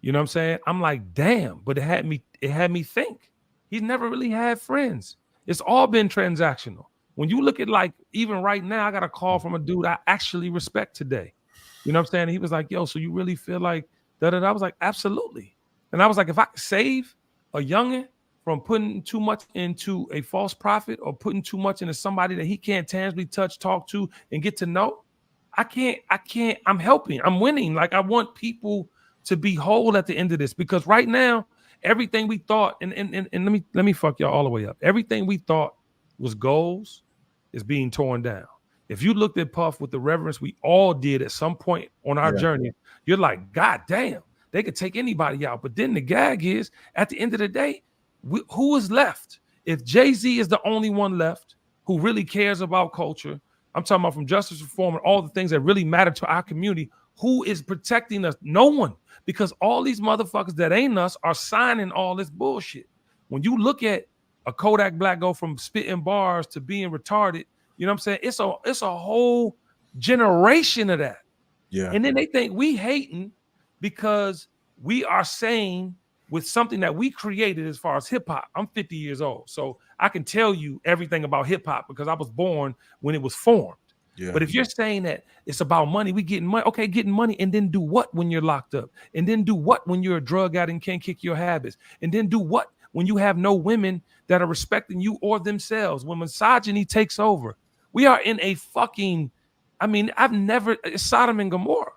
you know what I'm saying? I'm like, damn, but it had me think. He's never really had friends. It's all been transactional. When you look at like, even right now, I got a call from a dude I actually respect today. You know what I'm saying? He was like, yo, so you really feel like that? I was like, absolutely. And I was like, if I could save a youngin' from putting too much into a false prophet or putting too much into somebody that he can't tangibly touch, talk to, and get to know, I can't, I'm helping, I'm winning. Like I want people to be whole at the end of this, because right now, everything we thought, and let me fuck y'all all the way up. Everything we thought was goals is being torn down. If you looked at Puff with the reverence we all did at some point on our journey, you're like, God damn, they could take anybody out. But then the gag is, at the end of the day, who is left? If Jay-Z is the only one left who really cares about culture, I'm talking about from justice reform and all the things that really matter to our community, who is protecting us? No one. Because all these motherfuckers that ain't us are signing all this bullshit. When you look at a Kodak Black go from spitting bars to being retarded, you know what I'm saying? It's a whole generation of that. Yeah. And then they think we hating because we are saying with something that we created as far as hip hop. I'm 50 years old, so I can tell you everything about hip hop because I was born when it was formed. Yeah. But if you're saying that it's about money, we getting money, okay, getting money, and then do what when you're locked up? And then do what when you're a drug addict and can't kick your habits? And then do what when you have no women that are respecting you or themselves? When misogyny takes over, we are in a fucking, I mean, it's Sodom and Gomorrah.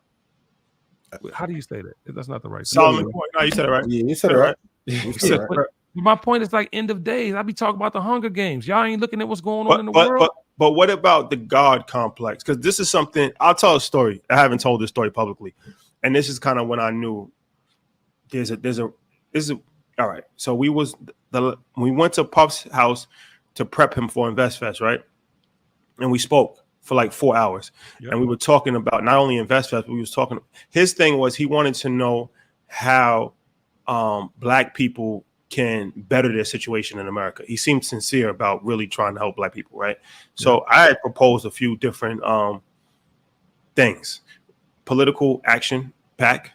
How do you say that? That's not the right thing. Solomon. No, you said it right. Yeah, you said it right. You said it right. My point is like end of days. I be talking about the Hunger Games. Y'all ain't looking at what's going on in the world. But what about the God complex? Because this is something I'll tell a story. I haven't told this story publicly, and this is kind of when I knew there's a all right. So we went to Puff's house to prep him for InvestFest, right? And we spoke for like 4 hours, and we were talking about not only InvestFest, but we was talking. His thing was he wanted to know how Black people can better their situation in America. He seemed sincere about really trying to help Black people, right? So I had proposed a few different things: political action PAC,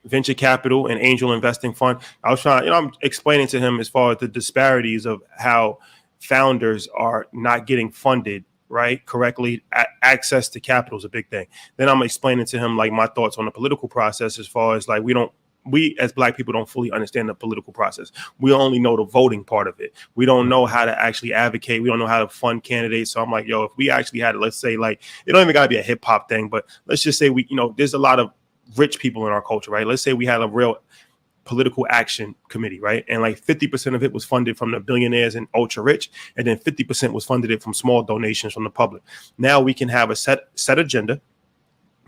venture capital, and angel investing fund. I was trying, I'm explaining to him as far as the disparities of how founders are not getting funded right correctly. Access to capital is a big thing. Then I'm explaining to him like my thoughts on the political process as far as like we as Black people don't fully understand the political process. We only know the voting part of it. We don't know how to actually advocate. We don't know how to fund candidates. So I'm like, if we actually had, let's say, like, it don't even gotta be a hip hop thing, but let's just say there's a lot of rich people in our culture, right? Let's say we had a real political action committee, right? And like 50% of it was funded from the billionaires and ultra rich, and then 50% was funded from small donations from the public. Now we can have a set agenda,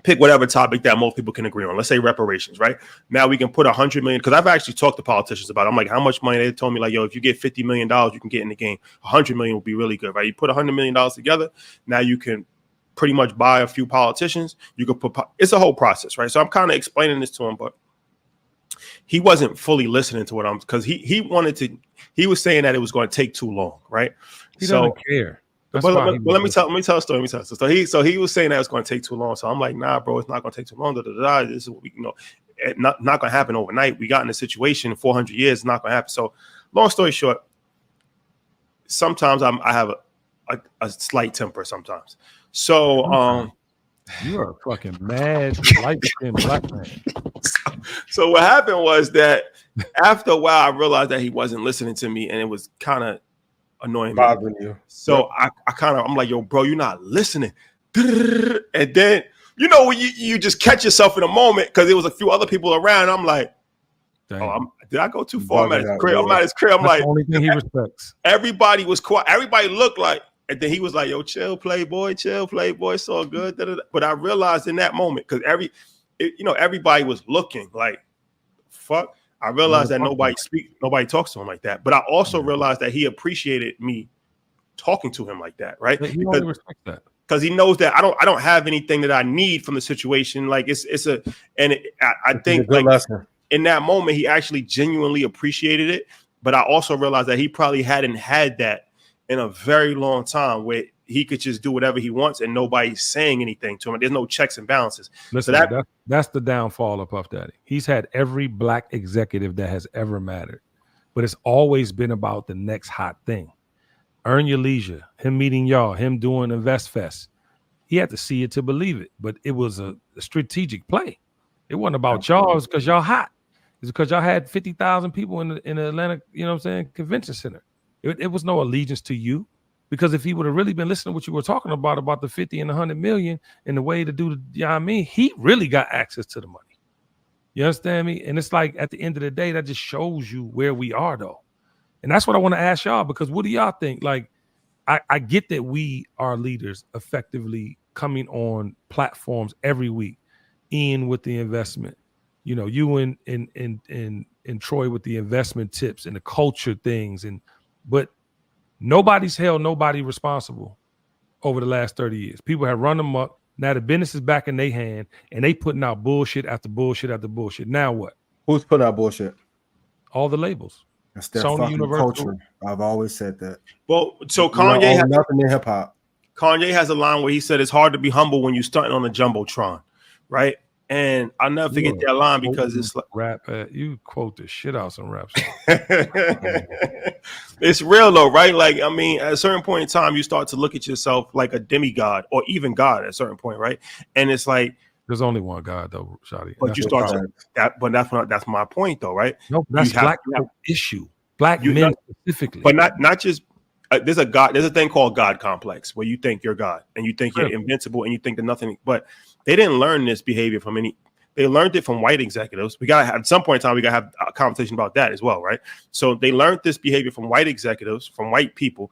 pick whatever topic that most people can agree on. Let's say reparations, right? Now we can put $100 million, because I've actually talked to politicians about it. I'm like, how much money? They told me like, if you get $50 million, you can get in the game. $100 million would be really good, right? You put $100 million together, now you can pretty much buy a few politicians. You could it's a whole process, right? So I'm kind of explaining this to him, but he wasn't fully listening to what because he was saying that it was going to take too long, right? He doesn't care. But let me tell a story. So he was saying that it's going to take too long. So I'm like, nah, bro, it's not going to take too long. This is what we, not going to happen overnight. We got in a situation in 400 years. It's not going to happen. So long story short, sometimes I have a slight temper sometimes. So you are a fucking mad light-skinned Black man. So what happened was that after a while, I realized that he wasn't listening to me, and it was kind of annoying bothering you. So I'm like, yo, bro, you're not listening. And then when you just catch yourself in a moment because there was a few other people around. I'm like, did I go too far? I'm at his crib. I'm like, the only thing he respects. Everybody was quiet. Everybody looked like. And then he was like, yo, chill, playboy, it's all good. But I realized in that moment, because everybody was looking like, fuck. I realized that nobody talks to him like that. But I also realized that he appreciated me talking to him like that, right? He only respects that. Because he knows that I don't have anything that I need from the situation. Like I think like lesson. In that moment, he actually genuinely appreciated it. But I also realized that he probably hadn't had that in a very long time where he could just do whatever he wants and nobody's saying anything to him. There's no checks and balances. Listen, that's the downfall of Puff Daddy. He's had every Black executive that has ever mattered, but it's always been about the next hot thing. Earn Your Leisure, him meeting y'all, him doing InvestFest. He had to see it to believe it, but it was a strategic play. It wasn't about y'all. It was because y'all hot. It's because y'all had 50,000 people in the Atlanta, convention center. It was no allegiance to you, because if he would have really been listening to what you were talking about the 50 and 100 million and the way to do he really got access to the money. You understand me? And it's like at the end of the day, that just shows you where we are though. And that's what I want to ask y'all, because what do y'all think? Like, I get that we are leaders effectively coming on platforms every week, Ian with the investment, you and Troy with the investment tips and the culture things, but nobody's held nobody responsible over the last 30 years. People have run them up. Now the business is back in their hand, and they putting out bullshit after bullshit after bullshit. Now what? Who's putting out bullshit? All the labels. That's their Sony fucking culture. I've always said that. Well, so Kanye nothing in hip hop. Kanye has a line where he said it's hard to be humble when you're stunting on a jumbotron, right? And I'll never forget that line because it's like rap. You quote the shit out some raps. It's real though, right? Like, I mean, at a certain point in time, you start to look at yourself like a demigod or even God at a certain point, right? And it's like there's only one God though, Shadi. But you start to that. But that's my point though, right? No, that's black issue. Black men specifically, but not just. There's a thing called God complex where you think you're God and you think you're invincible and you think that nothing. But they didn't learn this behavior from any. They learned it from white executives. We gotta have at some point in time. We gotta have a conversation about that as well, right? So they learned this behavior from white executives, from white people.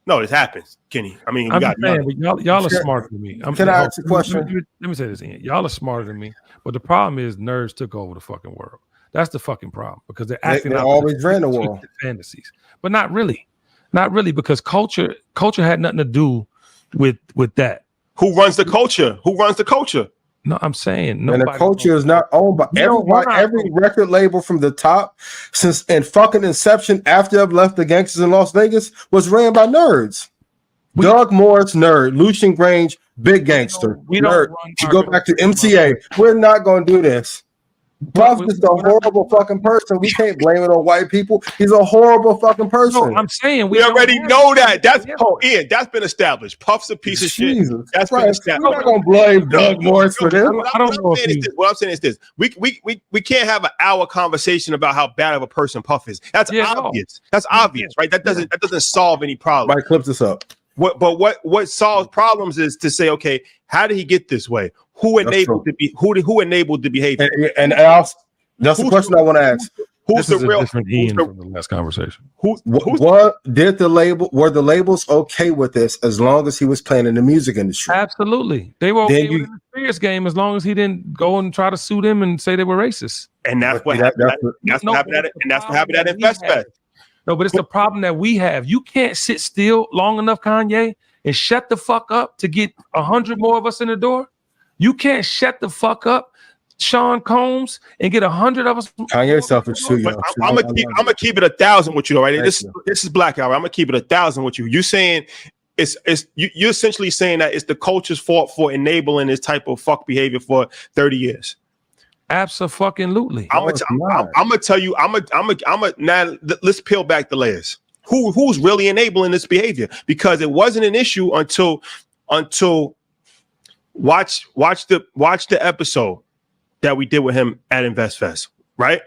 No, this happens, Kenny. I mean, y'all are smarter than me. Can I ask a question? Let me say this again. Y'all are smarter than me, but the problem is nerds took over the fucking world. That's the fucking problem because they're acting. They always ran the world. Fantasies, but not really. Not really, because culture had nothing to do with that. Who runs the culture? Who runs the culture? No, I'm saying nobody. And the culture is not owned by every record label from the top since and fucking inception after I've left the gangsters in Las Vegas was ran by nerds. Doug Morris, nerd. Lucian Grange, big gangster. We nerd. You go back to MTA. We're not going to do this. Puff is a horrible fucking person. We can't blame it on white people. He's a horrible fucking person. No, I'm saying we already know that. That's Ian. That's been established. Puff's a piece of shit. That's been established. We're not gonna blame Doug Morris for this. What I'm saying is this: we can't have an hour conversation about how bad of a person Puff is. That's obvious. That's obvious, right? That doesn't solve any problem. Mike, clip this up. What solves problems is to say, okay, how did he get this way? Who enabled the behavior? And that's the question I want to ask. Who's the real different Ian from the last conversation? Were the labels okay with this as long as he was playing in the music industry? Absolutely. They were okay with the Spears game as long as he didn't go and try to sue them and say they were racist. And that's what happened. That's what happened at InvestFest. No, but it's the problem that we have. You can't sit still long enough, Kanye, and shut the fuck up to get 100 more of us in the door. You can't shut the fuck up, Sean Combs, and get 100 of us. Kanye selfish too. I'm gonna keep it 1,000 with you, all right? This is Black Hour. I'm gonna keep it 1,000 with you. You're saying you're essentially saying that it's the culture's fault for enabling this type of fuck behavior for 30 years. Absolutely. I'm gonna tell you. Now let's peel back the layers. Who's really enabling this behavior? Because it wasn't an issue until. Watch the episode that we did with him at InvestFest, right?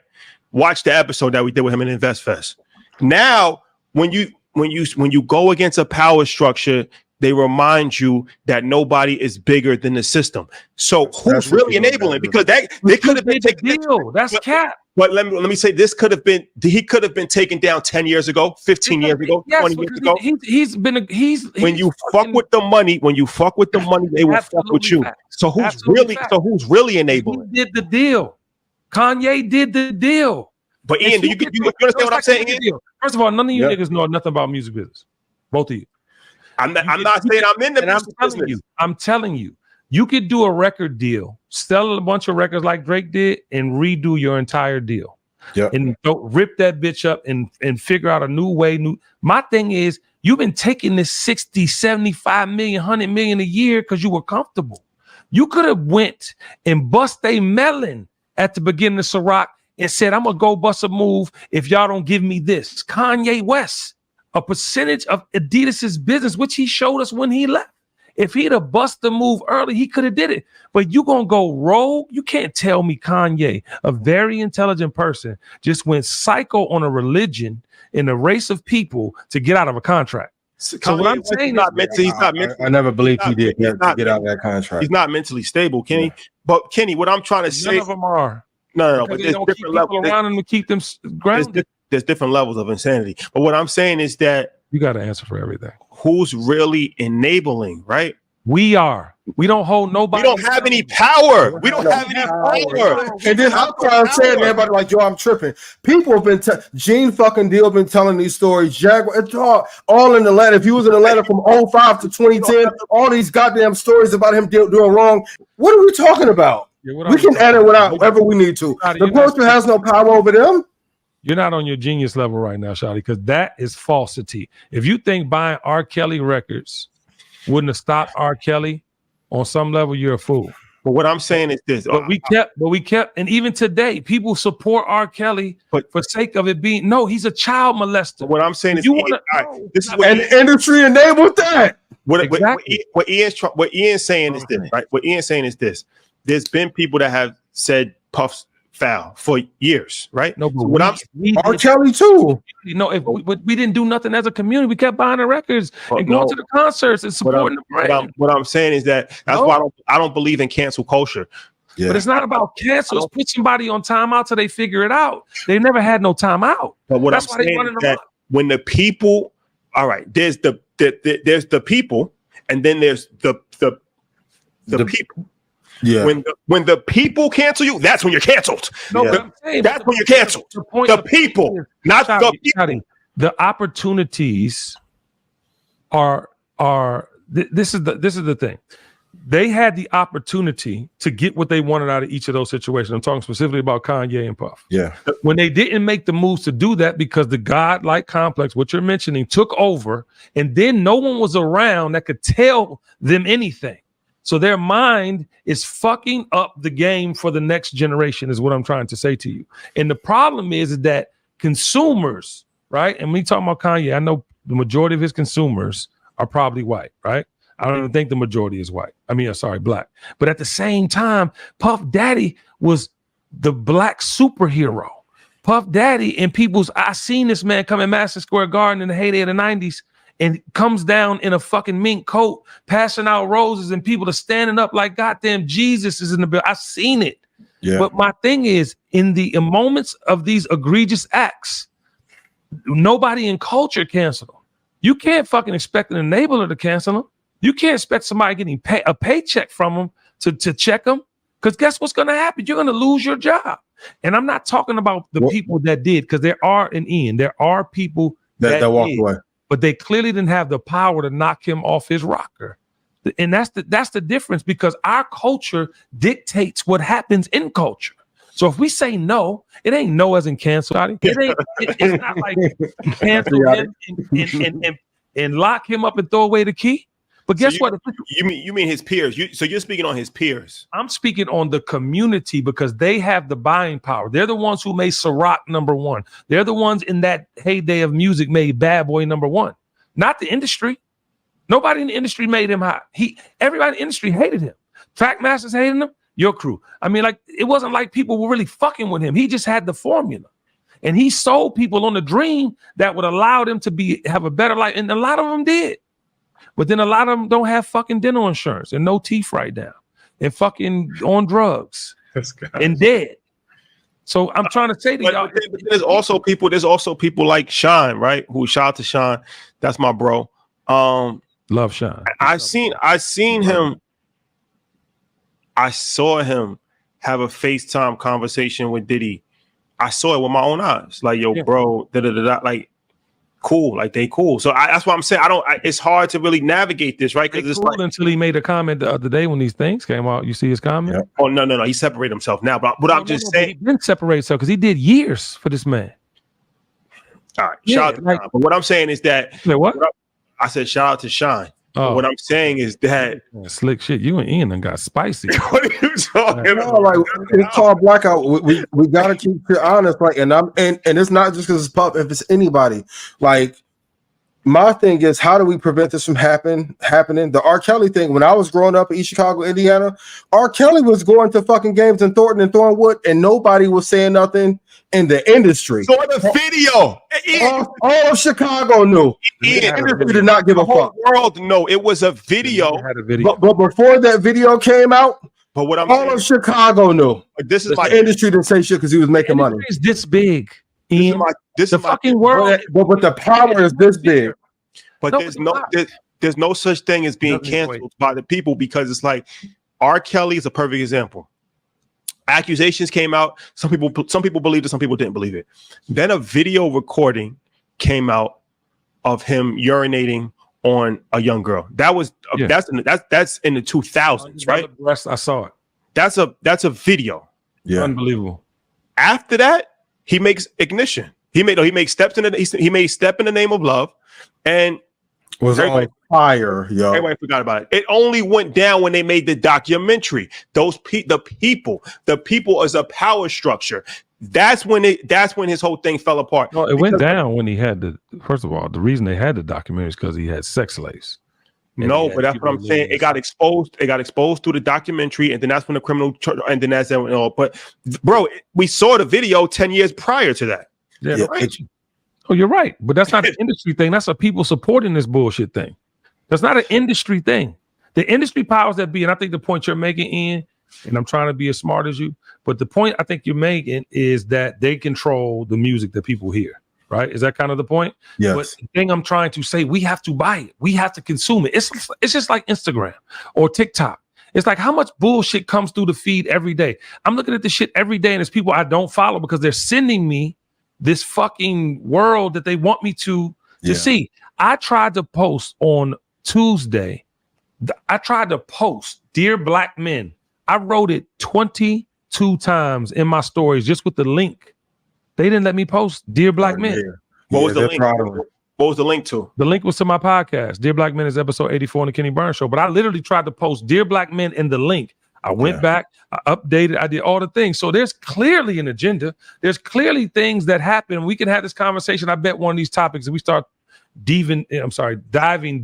Watch the episode that we did with him at InvestFest. Now, when you go against a power structure, they remind you that nobody is bigger than the system. So who's really enabling? Because they could have been taken deal. That's cap. But let me say, he could have been taken down 10 years ago, 15 years ago, 20 years ago. When you fuck with the money, they will fuck with you. So who's really enabling? He did the deal. Kanye did the deal. But Ian, do you understand what I'm saying? First of all, none of you niggas know nothing about music business. Both of you. I'm not saying I'm in the music business. I'm telling you, you could do a record deal, sell a bunch of records like Drake did, and redo your entire deal. Yeah. And rip that bitch up and figure out a new way. My thing is, you've been taking this 60, 75 million, 100 million a year because you were comfortable. You could have went and bust a melon at the beginning of Ciroc and said, I'm going to go bust a move if y'all don't give me this. Kanye West, a percentage of Adidas's business, which he showed us when he left. If he'd have bust the move early, he could have did it. But you gonna go rogue? You can't tell me Kanye, a very intelligent person, just went psycho on a religion in a race of people to get out of a contract. So what I'm saying is I never believed he did get out of that contract. He's not mentally stable, Kenny. Yeah. But Kenny, what I'm trying to say, none of them are. No. But there's different levels around them to keep them grounded. There's different levels of insanity. But what I'm saying is that you got to answer for everything. Who's really enabling, right? We are. We don't hold nobody. We don't have any power. We don't have any power. And then I'm saying everybody like, yo, I'm tripping. People have been Gene fucking Deal been telling these stories. Jaguar, it's all in Atlanta. If you was in Atlanta from 05 to 2010, all these goddamn stories about him doing wrong. What are we talking about? We can edit whatever we need to. The culture has no power over them. You're not on your genius level right now, Shawty, because that is falsity. If you think buying R. Kelly records wouldn't have stopped R. Kelly, on some level, you're a fool. But what I'm saying is this. But we kept, and even today, people support R. Kelly for sake of it being, no, he's a child molester. What I'm saying is, this is what the industry enabled that. What Ian's saying is this, right? What Ian's saying is this. There's been people that have said Puff's foul for years, right? No, but R. Kelly too. If we didn't do nothing as a community, we kept buying the records and going to the concerts and supporting the brand. What I'm saying is that's why I don't believe in cancel culture. Yeah. But it's not about cancel. It's put somebody on timeout till they figure it out. They never had no timeout. But what I'm saying is that when the people, all right, there's the people, and then there's the people. Yeah. When the people cancel you, that's when you're canceled. No, that's when you're canceled. The people, not the people. The opportunities are this is the thing. They had the opportunity to get what they wanted out of each of those situations. I'm talking specifically about Kanye and Puff. Yeah. When they didn't make the moves to do that because the God-like complex, what you're mentioning, took over, and then no one was around that could tell them anything. So their mind is fucking up the game for the next generation, is what I'm trying to say to you. And the problem is that consumers, right? And we talking about Kanye, I know the majority of his consumers are probably white, right? I don't even think the majority is white. Black. But at the same time, Puff Daddy was the black superhero. Puff Daddy and I seen this man come in Madison Square Garden in the heyday of the 90s. And comes down in a fucking mink coat, passing out roses, and people are standing up like goddamn Jesus is in the building. I've seen it. Yeah. But my thing is, in the moments of these egregious acts, nobody in culture cancel them. You can't fucking expect an enabler to cancel them. You can't expect somebody getting a paycheck from them to check them. Because guess what's going to happen? You're going to lose your job. And I'm not talking about the people that did, because there are people that walked away. But they clearly didn't have the power to knock him off his rocker. And that's the difference, because our culture dictates what happens in culture. So if we say no, it ain't no as in cancel. It's not like cancel him and lock him up and throw away the key. But guess what? You mean his peers? So you're speaking on his peers. I'm speaking on the community, because they have the buying power. They're the ones who made Ciroc #1. They're the ones in that heyday of music made Bad Boy #1. Not the industry. Nobody in the industry made him hot. Everybody in the industry hated him. Trackmasters hated him. Your crew. I mean, like, it wasn't like people were really fucking with him. He just had the formula. And he sold people on the dream that would allow them to have a better life. And a lot of them did. But then a lot of them don't have fucking dental insurance and no teeth right now and fucking on drugs and dead. So I'm trying to say to y'all. But there's also people like Sean, right? Who, shout out to Sean. That's my bro. Love Sean. I seen him. I saw him have a FaceTime conversation with Diddy. I saw it with my own eyes. Like, yo, bro, like, cool, like they cool. So that's what I'm saying. It's hard to really navigate this, right? Because it's cool like, until he made a comment the other day when these things came out. You see his comment? Yeah. Oh no, he separated himself now. But I'm just saying, he didn't separate himself because he did years for this man. All right, shout out to Sean. But what I'm saying is that I said shout out to Sean. Oh. What I'm saying is that slick shit. You and Ian done got spicy. What are you talking about? Like, it's called blackout. We gotta keep it honest, like, and it's not just because it's Puff. If it's anybody, like, my thing is, how do we prevent this from happening? The R. Kelly thing. When I was growing up in East Chicago, Indiana, R. Kelly was going to fucking games in Thornton and Thornwood, and nobody was saying nothing in the industry. So the video, all of Chicago knew. The industry did not give a fuck. The world knew it was a video. But before that video came out, all of Chicago knew. This is the industry didn't say shit because he was making money. It's this big. The fucking world, but the power is this big. But there's no such thing as being canceled by the people, because it's like R. Kelly is a perfect example. Accusations came out. Some people believed it, some people didn't believe it. Then a video recording came out of him urinating on a young girl. That's in the 2000s, right? I saw it. That's a video. Yeah, unbelievable. After that, he makes Ignition. He made Step in the Name of Love, and was on fire, yo. Everybody forgot about it. It only went down when they made the documentary. The people as a power structure. That's when his whole thing fell apart. No, it went down when he had first of all, the reason they had the documentary is because he had sex slaves. No, but that's what I'm saying. It got exposed. It got exposed through the documentary, and then that's when the criminal, and then that's that. But bro, we saw the video 10 years prior to that. Yeah, right. Oh, you're right, but that's not an industry thing. That's a people supporting this bullshit thing. That's not an industry thing. The industry powers that be, and I think the point you're making, Ian, and I'm trying to be as smart as you, but the point I think you're making is that they control the music that people hear. Right? Is that kind of the point? Yes. But the thing I'm trying to say, we have to buy it. We have to consume it. It's just like Instagram or TikTok. It's like how much bullshit comes through the feed every day. I'm looking at this shit every day, and there's people I don't follow because they're sending me this fucking world that they want me to see. I tried to post on Tuesday. I tried to post Dear Black Men. I wrote it 22 times in my stories just with the link. They didn't let me post Dear Black Men. What was the link? What was the link to? The link was to my podcast. Dear Black Men is episode 84 on the Kenny Burns Show. But I literally tried to post Dear Black Men in the link. I went back, I updated, I did all the things. So there's clearly an agenda. There's clearly things that happen. We can have this conversation. I bet one of these topics, if we start diving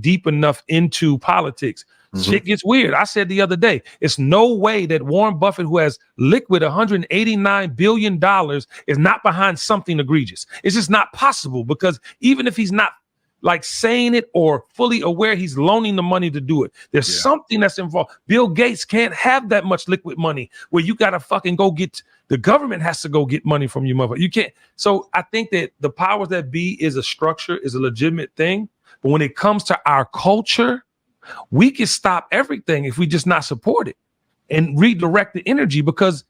deep enough into politics, shit gets weird. I said the other day, it's no way that Warren Buffett, who has liquid $189 billion, is not behind something egregious. It's just not possible, because even if he's not like saying it or fully aware, he's loaning the money to do it. There's something that's involved. Bill Gates can't have that much liquid money where you got to fucking go get, the government has to go get money from you, motherfucker. You can't. So I think that the powers that be is a structure, is a legitimate thing. But when it comes to our culture, we can stop everything if we just not support it and redirect the energy, because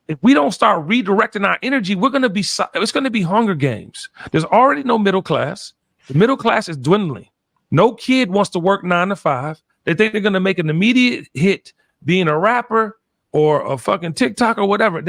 if we don't start redirecting our energy, it's going to be Hunger Games. There's already no middle class. The middle class is dwindling. No kid wants to work 9 to 5. They think they're going to make an immediate hit being a rapper or a fucking TikTok or whatever.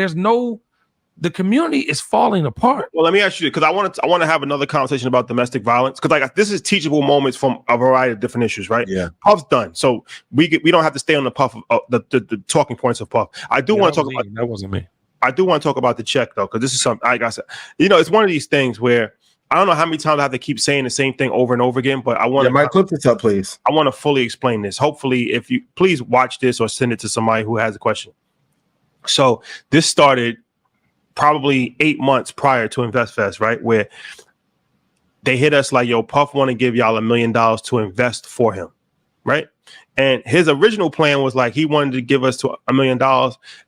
The community is falling apart. Well, let me ask you, because I want to have another conversation about domestic violence, because like this is teachable moments from a variety of different issues, right? Yeah, Puff's done, so we don't have to stay on the Puff the talking points of Puff. I do want to talk about that. Wasn't me. I do want to talk about the check though, because this is something I got. It's one of these things where I don't know how many times I have to keep saying the same thing over and over again, but I want to. Might clip this up, please. I want to fully explain this. Hopefully, if you please watch this or send it to somebody who has a question. So this started probably 8 months prior to InvestFest, right? Where they hit us like, yo, Puff want to give y'all $1 million to invest for him, right? And his original plan was like, he wanted to give us $1 million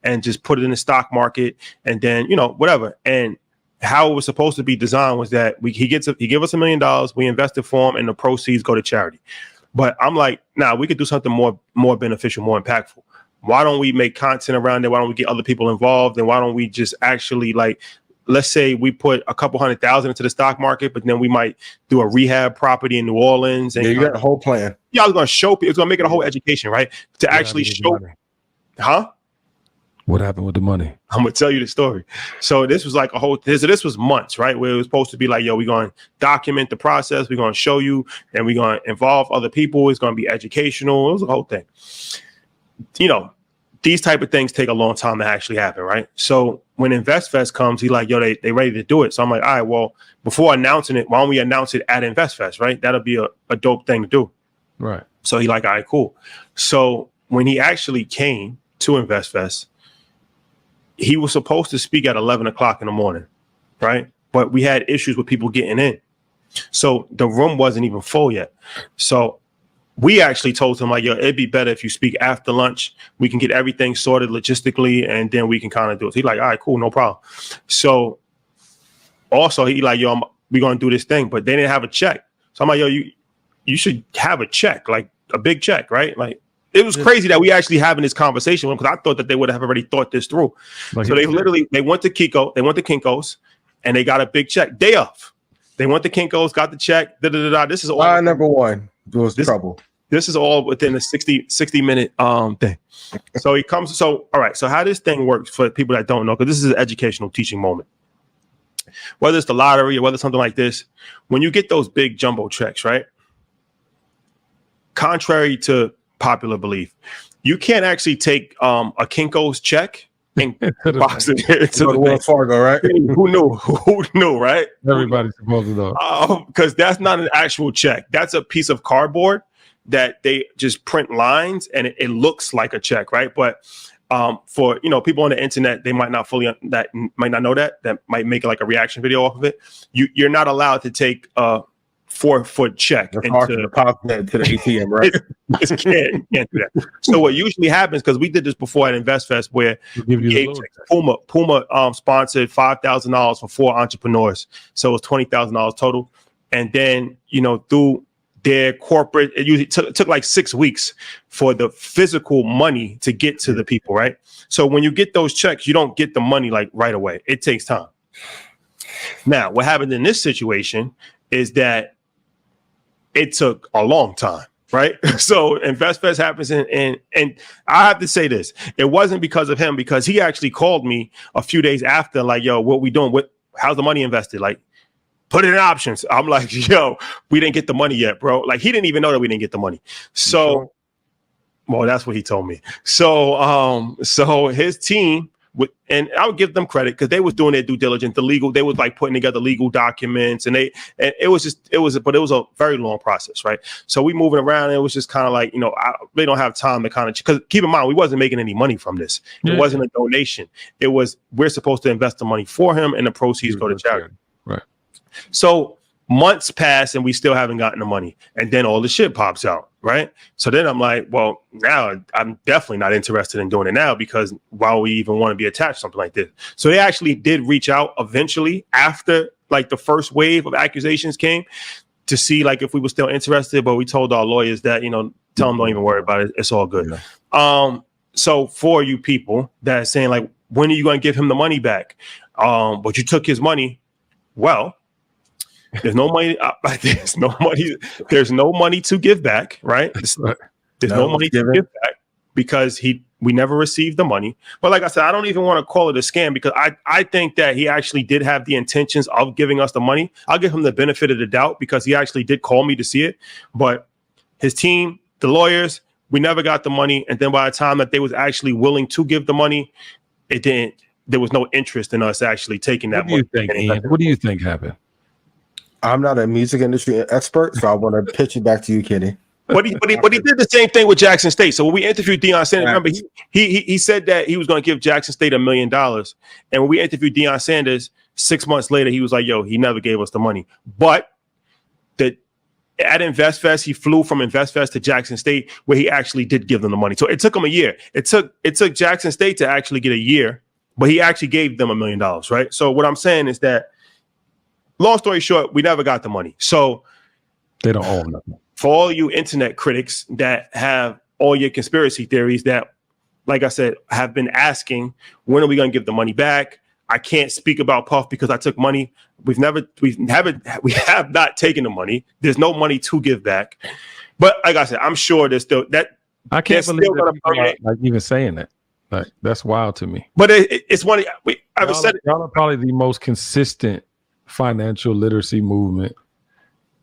and just put it in the stock market and then, whatever. And how it was supposed to be designed was that he give us $1 million, we invest it for him, and the proceeds go to charity. But I'm like, nah, we could do something more beneficial, more impactful. Why don't we make content around it? Why don't we get other people involved? And why don't we just actually, like, let's say we put a couple $100,000 into the stock market, but then we might do a rehab property in New Orleans. And you got a whole plan. Yeah, I was going to show people. It's going to make it a whole education, right? To actually show. Huh? What happened with the money? I'm going to tell you the story. So this was like this was months, right? Where it was supposed to be like, yo, we're going to document the process. We're going to show you, and we're going to involve other people. It's going to be educational. It was a whole thing. These type of things take a long time to actually happen, right? So when InvestFest comes, he like, yo, they ready to do it. So I'm like, all right, well, before announcing it, why don't we announce it at InvestFest, right? That'll be a dope thing to do. Right. So he like, all right, cool. So when he actually came to InvestFest, he was supposed to speak at 11 o'clock in the morning, right? But we had issues with people getting in. So the room wasn't even full yet. So we actually told him, like, yo, it'd be better if you speak after lunch. We can get everything sorted logistically, and then we can kind of do it. So he's like, all right, cool, no problem. So also, he like, yo, we're going to do this thing, but they didn't have a check. So I'm like, yo, you should have a check, like a big check, right? Like, it was crazy that we actually having this conversation because I thought that they would have already thought this through. Like, so they went to Kinko's, and they got a big check day off. They went to Kinko's, got the check. This is all. Number one was trouble. This is all within a 60 minute thing. So he comes. So all right. So how this thing works for people that don't know, because this is an educational teaching moment. Whether it's the lottery or whether it's something like this, when you get those big jumbo checks, right? contrary to popular belief, you can't actually take a Kinko's check and box it to the Wells Fargo, right? Who knew? Who knew, right? Everybody's supposed to know. Because that's not an actual check. That's a piece of cardboard that they just print lines, and it looks like a check, right? But for people on the internet, they might not might not know that might make like a reaction video off of it. You're not allowed to take a 4-foot check into pop that to the ATM, right? You can't do that. So what usually happens, because we did this before at InvestFest, where Puma sponsored $5,000 for 4 entrepreneurs, so it was $20,000 total, and then through their corporate, it usually took like 6 weeks for the physical money to get to the people, right? So when you get those checks, you don't get the money like right away. It takes time. Now, what happened in this situation is that it took a long time, right? So InvestFest happens, and I have to say this. It wasn't because of him, because he actually called me a few days after, like, yo, what we doing? How's the money invested? Like, put it in options. I'm like, yo, we didn't get the money yet, bro. Like, he didn't even know that we didn't get the money. So, well, that's what he told me. So his team, and I would give them credit because they was doing their due diligence. They was like putting together legal documents, and it was a very long process, right? So we moving around, and it was just kind of like, they don't have time to kind of, because keep in mind, we wasn't making any money from this. It wasn't a donation. It was, we're supposed to invest the money for him, and the proceeds go to charity. Right. So months pass, and we still haven't gotten the money, and then all the shit pops out. Right. So then I'm like, well, now I'm definitely not interested in doing it now, because why would we even want to be attached to something like this? So they actually did reach out eventually after like the first wave of accusations came to see like if we were still interested. But we told our lawyers that, tell them don't even worry about it. It's all good. Yeah. So for you people that are saying like, when are you going to give him the money back? But you took his money. Well, there's no money. There's no money to give back, right? There's no money to give back because we never received the money. But like I said, I don't even want to call it a scam, because I think that he actually did have the intentions of giving us the money. I'll give him the benefit of the doubt, because he actually did call me to see it. But his team, the lawyers, we never got the money. And then by the time that they was actually willing to give the money, there was no interest in us actually taking that money. What do you think happened? I'm not a music industry expert, so I want to pitch it back to you, Kenny. But he did the same thing with Jackson State. So when we interviewed Deion Sanders, remember he said that he was going to give Jackson State $1 million. And when we interviewed Deion Sanders 6 months later, he was like, yo, he never gave us the money. But at InvestFest, he flew from InvestFest to Jackson State, where he actually did give them the money. So it took him a year. It took Jackson State to actually get a year, but he actually gave them $1 million, right? So what I'm saying is that, long story short, we never got the money. So they don't own nothing. For all you internet critics that have all your conspiracy theories that, like I said, have been asking, when are we going to give the money back? I can't speak about Puff because I took money. We have not taken the money. There's no money to give back. But like I said, I'm sure there's still that. I can't believe that people are like even saying that. Like, that's wild to me. But it's one. Y'all are probably the most consistent financial literacy movement,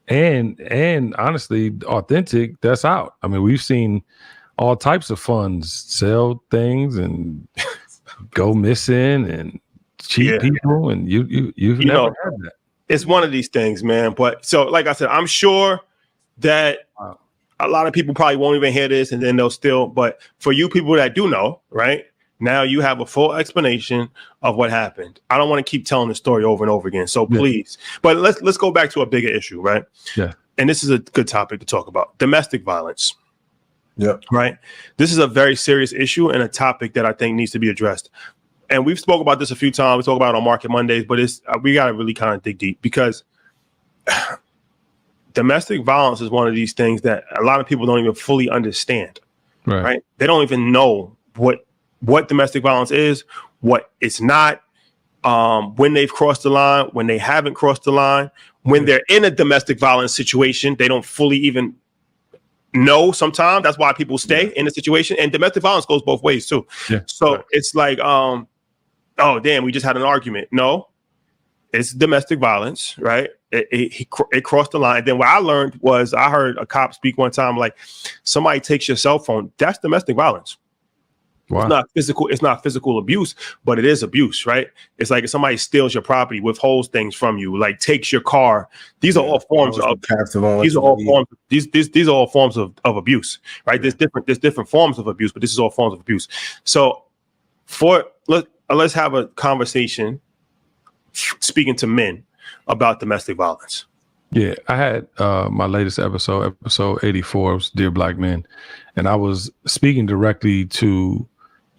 and honestly authentic that's out. I mean, we've seen all types of funds sell things and go missing and cheat people, and you've never had that. It's one of these things, man. But so like I said, I'm sure that a lot of people probably won't even hear this, and then they'll still, but for you people that do know, right? Now you have a full explanation of what happened. I don't want to keep telling the story over and over again. So please, but let's go back to a bigger issue, right? Yeah. And this is a good topic to talk about: domestic violence. Yeah. Right. This is a very serious issue and a topic that I think needs to be addressed. And we've spoke about this a few times. We talk about it on Market Mondays, but we got to really kind of dig deep, because domestic violence is one of these things that a lot of people don't even fully understand. Right? They don't even know what domestic violence is, what it's not, when they've crossed the line, when they haven't crossed the line, when they're in a domestic violence situation, they don't fully even know sometimes. That's why people stay in a situation. And domestic violence goes both ways too. Yeah. So it's like, oh, damn, we just had an argument. No, it's domestic violence, right? It crossed the line. Then what I learned was I heard a cop speak one time, like, somebody takes your cell phone, that's domestic violence. Wow. It's not physical abuse, but it is abuse, right? It's like if somebody steals your property, withholds things from you, like takes your car. These are all forms of these are all forms of abuse, right? There's different forms of abuse, but this is all forms of abuse. So let's have a conversation speaking to men about domestic violence. Yeah, I had my latest episode 84, was Dear Black Men, and I was speaking directly to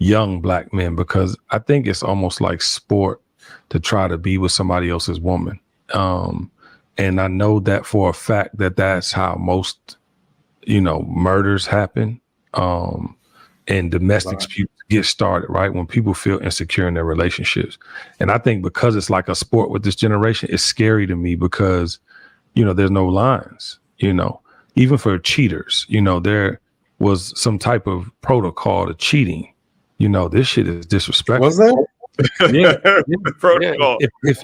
young Black men because I think it's almost like sport to try to be with somebody else's woman. And I know that for a fact that's how most, murders happen. And domestic disputes get started, right? When people feel insecure in their relationships. And I think because it's like a sport with this generation, it's scary to me because, there's no lines, even for cheaters, there was some type of protocol to cheating. This shit is disrespectful. Was there? Yeah. Protocol.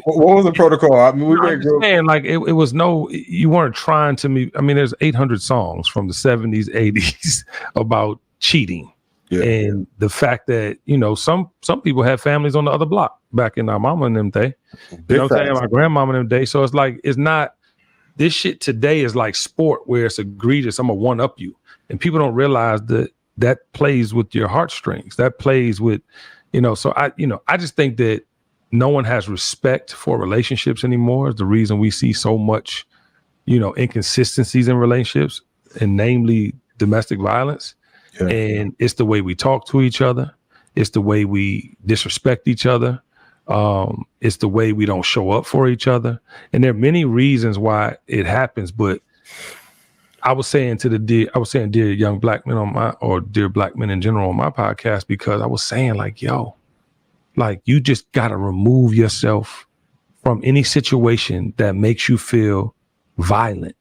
What was the protocol? I mean, I'm just saying, like, it was you weren't trying to me. I mean, there's 800 songs from the 70s, 80s about cheating. Yeah. And the fact that, some people had families on the other block back in our mama and them day. You know what I'm saying? My grandmama and them day. So it's like, it's not, this shit today is like sport where it's egregious. I'm gonna one up you. And people don't realize that plays with your heartstrings. That plays with, so I just think that no one has respect for relationships anymore. It's the reason we see so much, inconsistencies in relationships, and namely domestic violence. Yeah. And it's the way we talk to each other. It's the way we disrespect each other. It's the way we don't show up for each other. And there are many reasons why it happens, but I was saying dear young Black men or dear Black men in general on my podcast, because I was saying like, yo, like you just got to remove yourself from any situation that makes you feel violent,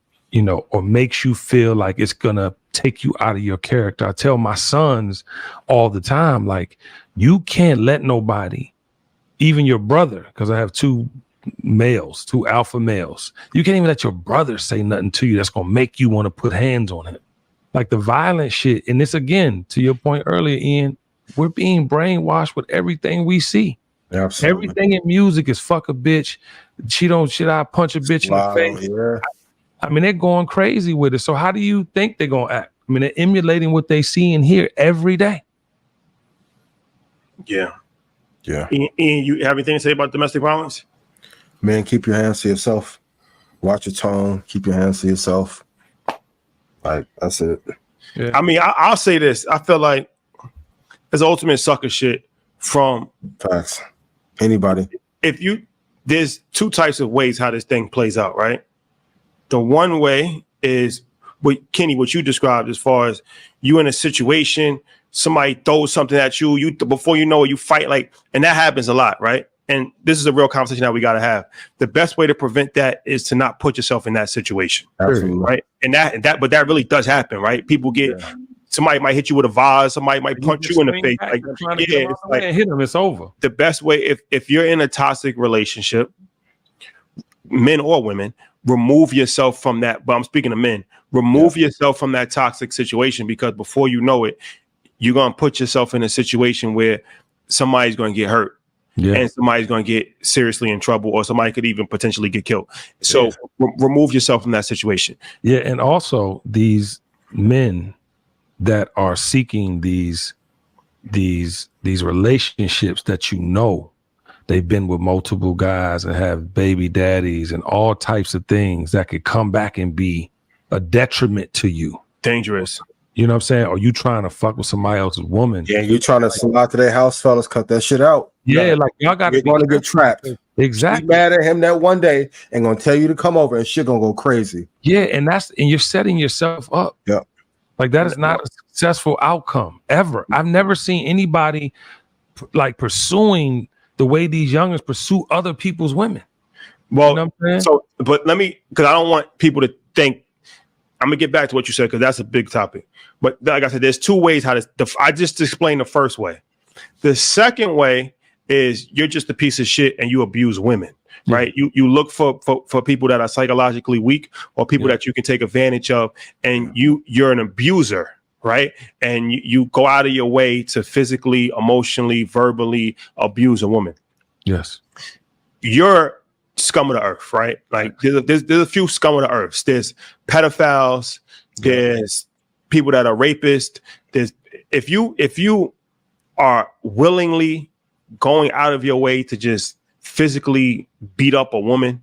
or makes you feel like it's going to take you out of your character. I tell my sons all the time, like, you can't let nobody, even your brother, because I have two alpha males. You can't even let your brother say nothing to you that's going to make you want to put hands on him. Like the violent shit. And this, again, to your point earlier, Ian, we're being brainwashed with everything we see. Absolutely. Everything in music is fuck a bitch. I punch a bitch in the face. Yeah. I mean, they're going crazy with it. So how do you think they're going to act? I mean, they're emulating what they see and hear every day. Yeah. Yeah. Ian, you have anything to say about domestic violence? Man, keep your hands to yourself. Watch your tone. Keep your hands to yourself. Like, that's it. Yeah. I mean, I'll say this. I feel like it's ultimate sucker shit from facts. Anybody. There's two types of ways how this thing plays out, right? The one way is what you described, as far as you in a situation, somebody throws something at you, before you know it, you fight, like, and that happens a lot, right? And this is a real conversation that we got to have. The best way to prevent that is to not put yourself in that situation. Absolutely. Right. But that really does happen, right? People get, somebody might hit you with a vase, somebody might punch you in the face. It's like, hit them, it's over. The best way, if you're in a toxic relationship, men or women, remove yourself from that. But I'm speaking to men. Remove yourself from that toxic situation, because before you know it, you're going to put yourself in a situation where somebody's going to get hurt. Yeah. And somebody's going to get seriously in trouble, or somebody could even potentially get killed. So remove yourself from that situation. Yeah. And also these men that are seeking these relationships that, they've been with multiple guys and have baby daddies and all types of things that could come back and be a detriment to you. Dangerous. You know what I'm saying? Or you trying to fuck with somebody else's woman. Yeah, you trying to slide to their house, fellas, cut that shit out. Yeah, like y'all got to You're going to get trapped. Exactly. Be mad at him that one day and going to tell you to come over, and shit going to go crazy. Yeah, and you're setting yourself up. Yeah. Like that is not a successful outcome ever. I've never seen anybody like pursuing the way these youngers pursue other people's women. Well, you know what I'm saying? But because I don't want people to think, I'm gonna get back to what you said, because that's a big topic. But like I said, there's two ways how this. I just explained the first way. The second way is you're just a piece of shit and you abuse women. right? You look for people that are psychologically weak or people that you can take advantage of, and you're an abuser, right? And you go out of your way to physically, emotionally, verbally abuse a woman. Yes. You're scum of the earth, right? Like there's a few scum of the earth. There's pedophiles, there's people that are rapists. There's if you are willingly going out of your way to just physically beat up a woman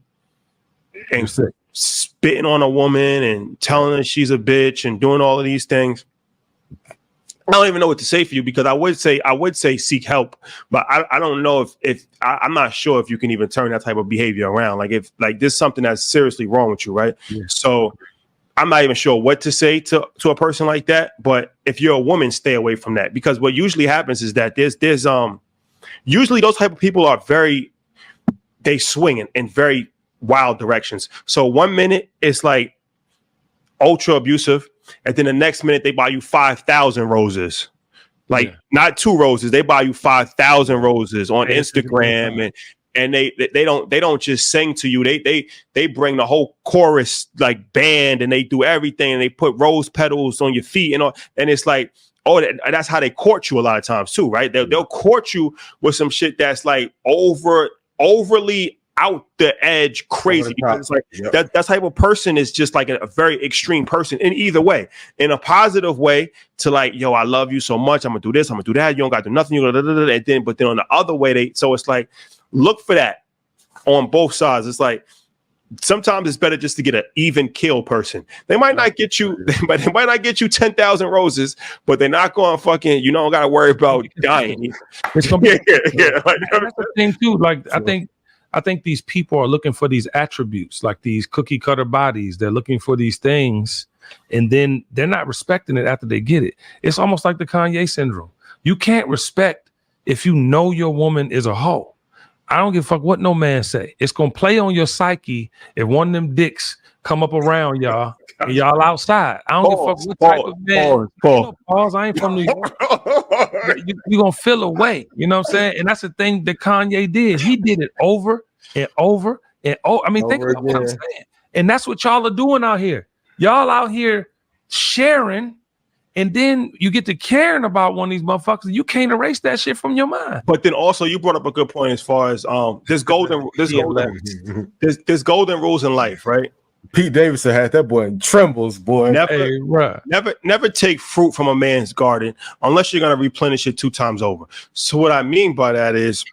and spitting on a woman and telling her she's a bitch and doing all of these things, I don't even know what to say for you, because I would say seek help, but I don't know if I'm not sure if you can even turn that type of behavior around. Like if there's something that's seriously wrong with you, right? Yeah. So I'm not even sure what to say to a person like that. But if you're a woman, stay away from that, because what usually happens is that there's usually those type of people are they swing in very wild directions. So 1 minute it's like ultra abusive, and then the next minute they buy you 5,000 roses, not 2 roses. They buy you 5,000 roses on Instagram, and they don't just sing to you. They bring the whole chorus like band, and they do everything, and they put rose petals on your feet and all. And it's like, that's how they court you a lot of times too, right? They'll court you with some shit that's like overly out the edge crazy, because it's like that type of person is just like a very extreme person in either way. In a positive way, to like, yo, I love you so much, I'm gonna do this, I'm gonna do that, you don't gotta do nothing, but then on the other way, so it's like, look for that on both sides. It's like sometimes it's better just to get an even kill person. They might not get you, but they might not get you 10,000 roses, but they're not going fucking, you don't gotta worry about dying. It's gonna be, like, that's the thing too. Like, I think these people are looking for these attributes, like these cookie cutter bodies. They're looking for these things, and then they're not respecting it after they get it. It's almost like the Kanye syndrome. You can't respect if you know your woman is a hoe. I don't give a fuck what no man say. It's gonna play on your psyche if one of them dicks come up around y'all and y'all outside. I don't give a fuck what type of man. Pause. I ain't from New York. You're gonna feel away. You know what I'm saying? And that's the thing that Kanye did. He did it over and over and over. I mean, think about what I'm saying. And that's what y'all are doing out here. Y'all out here sharing, and then you get to caring about one of these motherfuckers, and you can't erase that shit from your mind. But then also, you brought up a good point as far as there's golden rules in life, right? Pete Davidson had that boy in trembles, boy. Never take fruit from a man's garden unless you're gonna replenish it 2 times over. So what I mean by that is,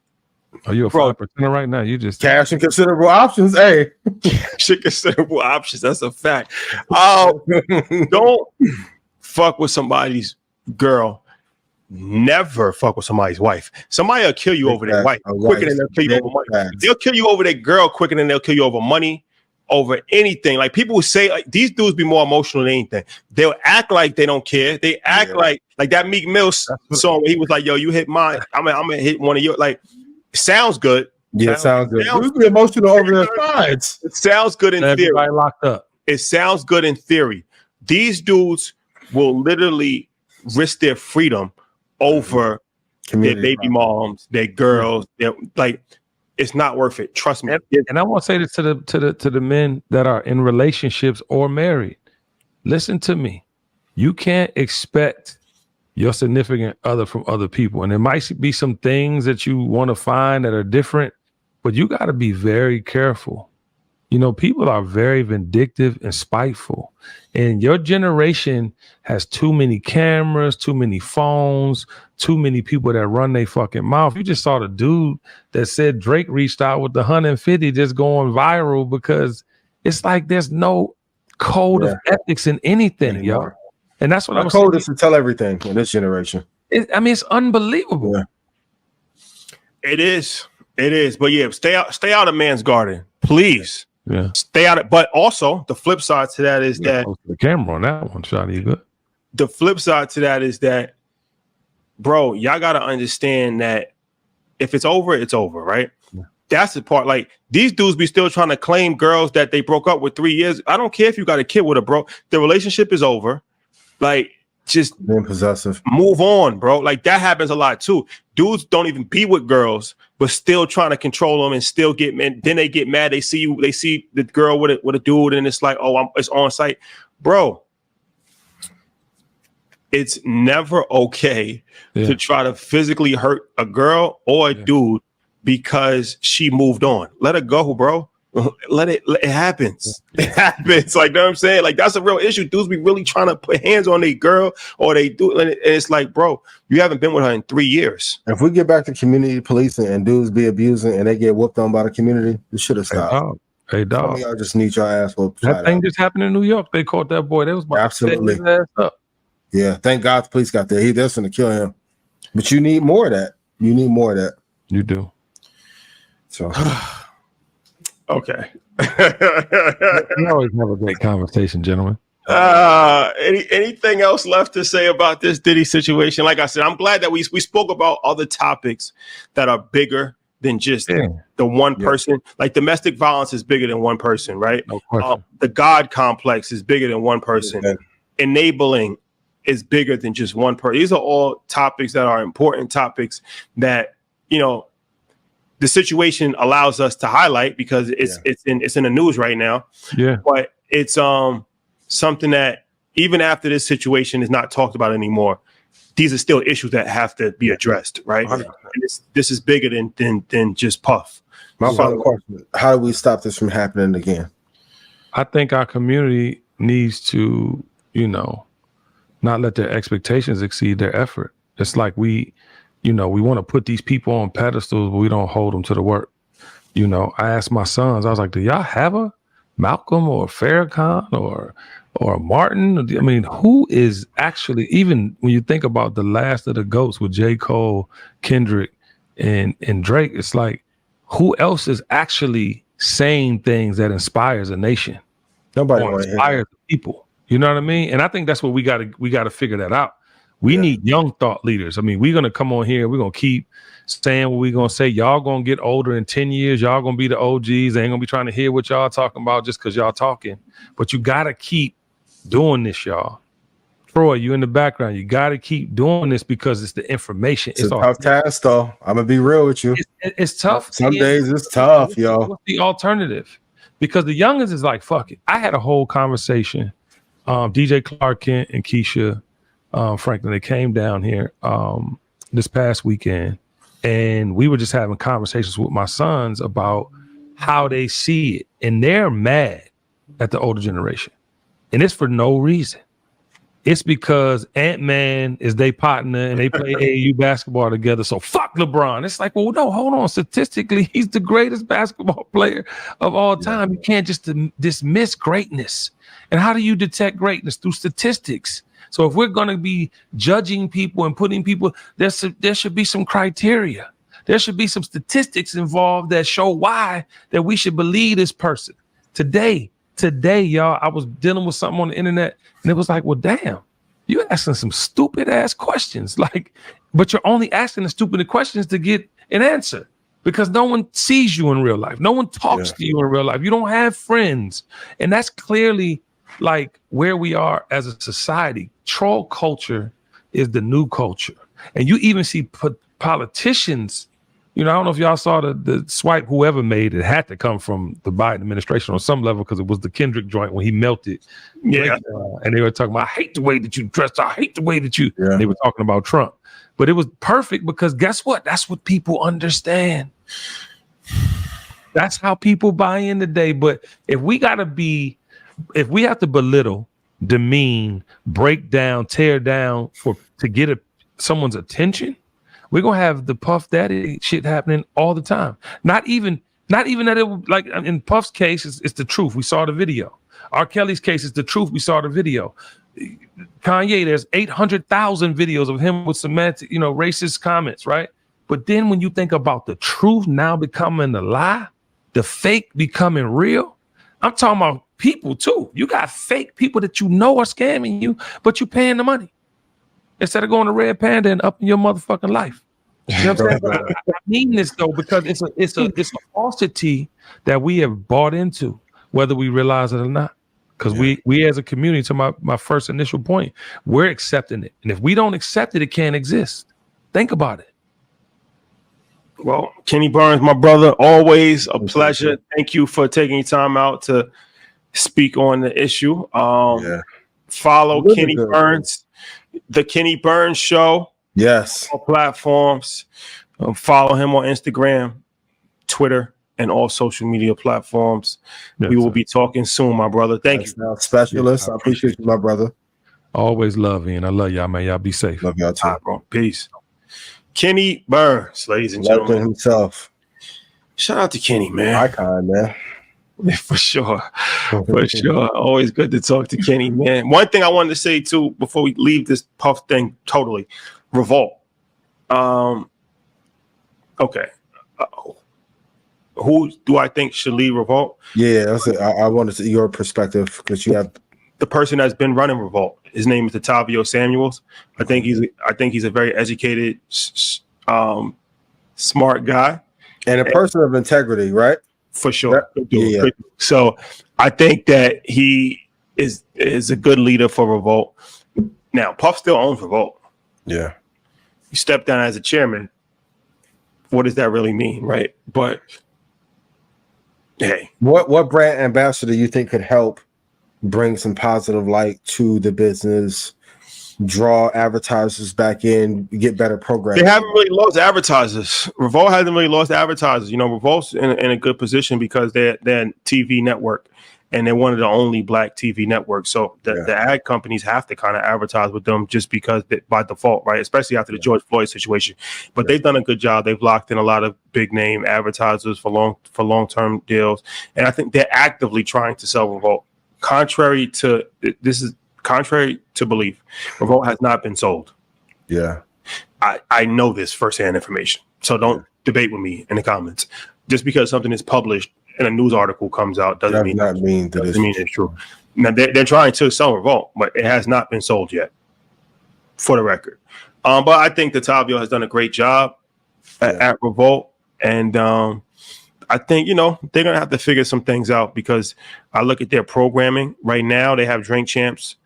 are you a 5% right now? You just cash and considerable options. Hey, cash and considerable options. That's a fact. Don't fuck with somebody's girl. Never fuck with somebody's wife. Somebody will kill you over their wife quicker than they'll kill you over money. They'll kill you over their girl quicker than they'll kill you over money, over anything. Like, people say, like, these dudes be more emotional than anything. They'll act like they don't care. They act like that Meek Mill song where he was like, yo, you hit mine, I'm gonna hit one of your, like, it sounds good. Yeah, it sounds good. We be emotional over their sides. It sounds good in theory. Everybody locked up. It sounds good in theory. These dudes will literally risk their freedom over their baby moms, their girls. They're like, it's not worth it. Trust me. And I want to say this to the men that are in relationships or married. Listen to me. You can't expect your significant other from other people. And there might be some things that you want to find that are different, but you got to be very careful. You know, people are very vindictive and spiteful. And your generation has too many cameras, too many phones, too many people that run their fucking mouth. You just saw the dude that said Drake reached out with the 150 just going viral, because it's like there's no code of ethics in anything, yo. And that's what I'm saying. Code is to tell everything in this generation. It's unbelievable. Yeah. It is. But yeah, stay out of man's garden, please. Yeah. Stay out of. But also, the flip side to that is that the camera on that one shot. You good? The flip side to that is that, bro, y'all gotta understand that if it's over, it's over, right? Yeah. That's the part. Like, these dudes be still trying to claim girls that they broke up with 3 years. I don't care if you got a kid with her, bro. The relationship is over. Like, just being possessive. Move on, bro. Like that happens a lot too. Dudes don't even be with girls, but still trying to control them and still get mad. Then they get mad. They see the girl with a dude, and it's like, oh, it's on site, bro. It's never okay to try to physically hurt a girl or a dude because she moved on. Let her go, bro. It happens. It happens. Like, you know what I'm saying? Like, that's a real issue. Dudes be really trying to put hands on their girl, or they do. And it's like, bro, you haven't been with her in 3 years. If we get back to community policing and dudes be abusing and they get whooped on by the community, this should have stopped. Hey, dog. Some of y'all just need your ass whooped. That thing just happened in New York. They caught that boy. They was about absolutely to set his ass up. Yeah, thank God the police got there. They're going to kill him. But you need more of that. You need more of that. You do. So, okay. We always have a great conversation, gentlemen. Anything else left to say about this Diddy situation? Like I said, I'm glad that we spoke about other topics that are bigger than just the one person. Like domestic violence is bigger than one person, right? No question. The God complex is bigger than one person. Enabling is bigger than just one person. These are all topics that are important topics that, you know, the situation allows us to highlight because it's in the news right now. Yeah. But it's something that even after this situation is not talked about anymore, these are still issues that have to be addressed, right? And this is bigger than just Puff. My final question: how do we stop this from happening again? I think our community needs to, you know, not let their expectations exceed their effort. It's like we want to put these people on pedestals, but we don't hold them to the work. You know, I asked my sons, I was like, do y'all have a Malcolm or Farrakhan or Martin? I mean, who is actually, even when you think about the last of the GOATs with J. Cole, Kendrick, and Drake, it's like, who else is actually saying things that inspires a nation? Nobody inspires people. You know what I mean? And I think that's what we got to figure that out. We need young thought leaders. I mean, we're going to come on here. We're going to keep saying what we're going to say. Y'all going to get older in 10 years. Y'all going to be the OGs. They ain't going to be trying to hear what y'all talking about just because y'all talking. But you got to keep doing this, y'all. Troy, you in the background. You got to keep doing this because it's the information. It's a tough task, though. I'm going to be real with you. It's tough. Some days it's tough, yo. What's the alternative? Because the youngins is like, fuck it. I had a whole conversation. DJ Clark Kent and Keisha Franklin, they came down here this past weekend, and we were just having conversations with my sons about how they see it, and they're mad at the older generation, and it's for no reason. It's because Ant-Man is their partner and they play AAU basketball together. So fuck LeBron. It's like, well, no, hold on. Statistically, he's the greatest basketball player of all time. You can't just dismiss greatness. And how do you detect greatness? Through statistics. So if we're going to be judging people and putting people, there should be some criteria. There should be some statistics involved that show why that we should believe this person. Today, y'all, I was dealing with something on the internet, and it was like, well, damn, you're asking some stupid ass questions. Like, but you're only asking the stupid questions to get an answer because no one sees you in real life. No one talks to you in real life. You don't have friends. And that's clearly like where we are as a society. Troll culture is the new culture. And you even see politicians. You know, I don't know if y'all saw the swipe whoever made it had to come from the Biden administration on some level because it was the Kendrick joint when he melted. Yeah. And they were talking about, I hate the way that you dressed. I hate the way that you, they were talking about Trump. But it was perfect because guess what? That's what people understand. That's how people buy in today. But if we have to belittle, demean, break down, tear down to get someone's attention, we're gonna have the Puff Daddy shit happening all the time. Not even that it, like in Puff's case, it's the truth. We saw the video. R. Kelly's case is the truth. We saw the video. Kanye, there's 800,000 videos of him with semantic, racist comments, right? But then when you think about the truth now becoming a lie, the fake becoming real, I'm talking about people too. You got fake people that you know are scamming you, but you're paying the money. Instead of going to Red Panda and upping your motherfucking life. You know what I'm saying? I mean this though, because it's a falsity that we have bought into, whether we realize it or not. Because we as a community, to my first initial point, we're accepting it. And if we don't accept it, it can't exist. Think about it. Well, Kenny Burns, my brother, always a pleasure. Thank you for taking time out to speak on the issue. Follow Kenny Burns, the Kenny Burns Show. Yes. On platforms. Follow him on Instagram, Twitter, and all social media platforms. Yes, we will be talking soon, my brother. Thank you. Specialist. I appreciate you, my brother. Always love you, and I love y'all, man. Y'all be safe. Love y'all too. Right, bro. Peace. Kenny Burns, ladies and gentlemen. Himself. Shout out to Kenny, man. Icon, man. For sure. For sure. Always good to talk to Kenny, man. One thing I wanted to say too, before we leave this Puff thing totally, Revolt. Okay. Who do I think should lead Revolt? Yeah, that's it. I wanted to see your perspective because you have the person that's been running Revolt. His name is Otavio Samuels. I think he's a very educated, smart guy, and a person of integrity, right? For sure. Yeah. So I think that he is a good leader for Revolt. Now, Puff still owns Revolt. Yeah. You step down as a chairman. What does that really mean, right? But hey, what brand ambassador do you think could help bring some positive light to the business, draw advertisers back in, get better programs? They haven't really lost advertisers. Revolt hasn't really lost advertisers. You know, Revolt's in a good position because they're a TV network, and they're one of the only black TV networks. So the ad companies have to kind of advertise with them just because by default, right? Especially after the George Floyd situation. But they've done a good job. They've locked in a lot of big name advertisers for long-term deals. And I think they're actively trying to sell Revolt. Contrary to belief, Revolt has not been sold. Yeah. I know this firsthand information. So don't debate with me in the comments. Just because something is published and a news article comes out doesn't mean it's true. Now they're trying to sell Revolt, but it has not been sold yet, for the record. But I think that Otavio has done a great job at Revolt, and I think they're gonna have to figure some things out because I look at their programming right now. They have Drink Champs,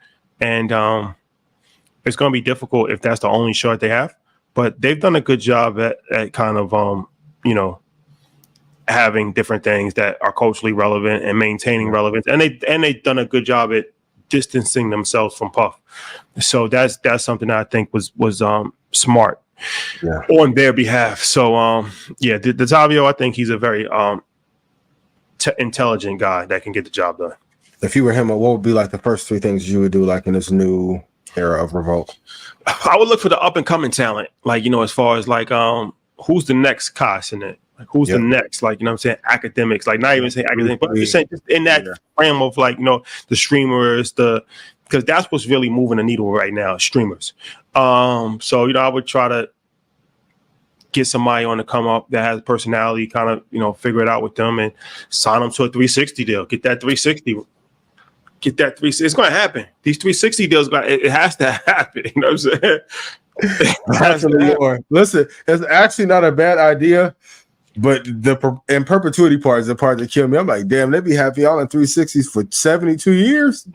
and it's gonna be difficult if that's the only show that they have. But they've done a good job at kind of having different things that are culturally relevant and maintaining relevance, and they've done a good job at distancing themselves from Puff. So that's something that I think was smart on their behalf. So the Otavio, I think he's a very intelligent guy that can get the job done. If you were him, what would be like the first three things you would do, like in this new era of Revolt? I would look for the up and coming talent, like as far as like who's the next cast in it. Like who's the next, like, I'm saying, academics, like not even saying academic, but I'm just saying just in that frame of like, the streamers, because that's what's really moving the needle right now, streamers. So, I would try to get somebody on the come up that has personality, kind of, figure it out with them and sign them to a 360 deal. Get that 360. It's going to happen. These 360 deals, it has to happen. You know what I'm saying? Absolutely. Listen, it's actually not a bad idea. But the in perpetuity part is the part that killed me. I'm like, damn, they'd be happy all in 360s for 72 years.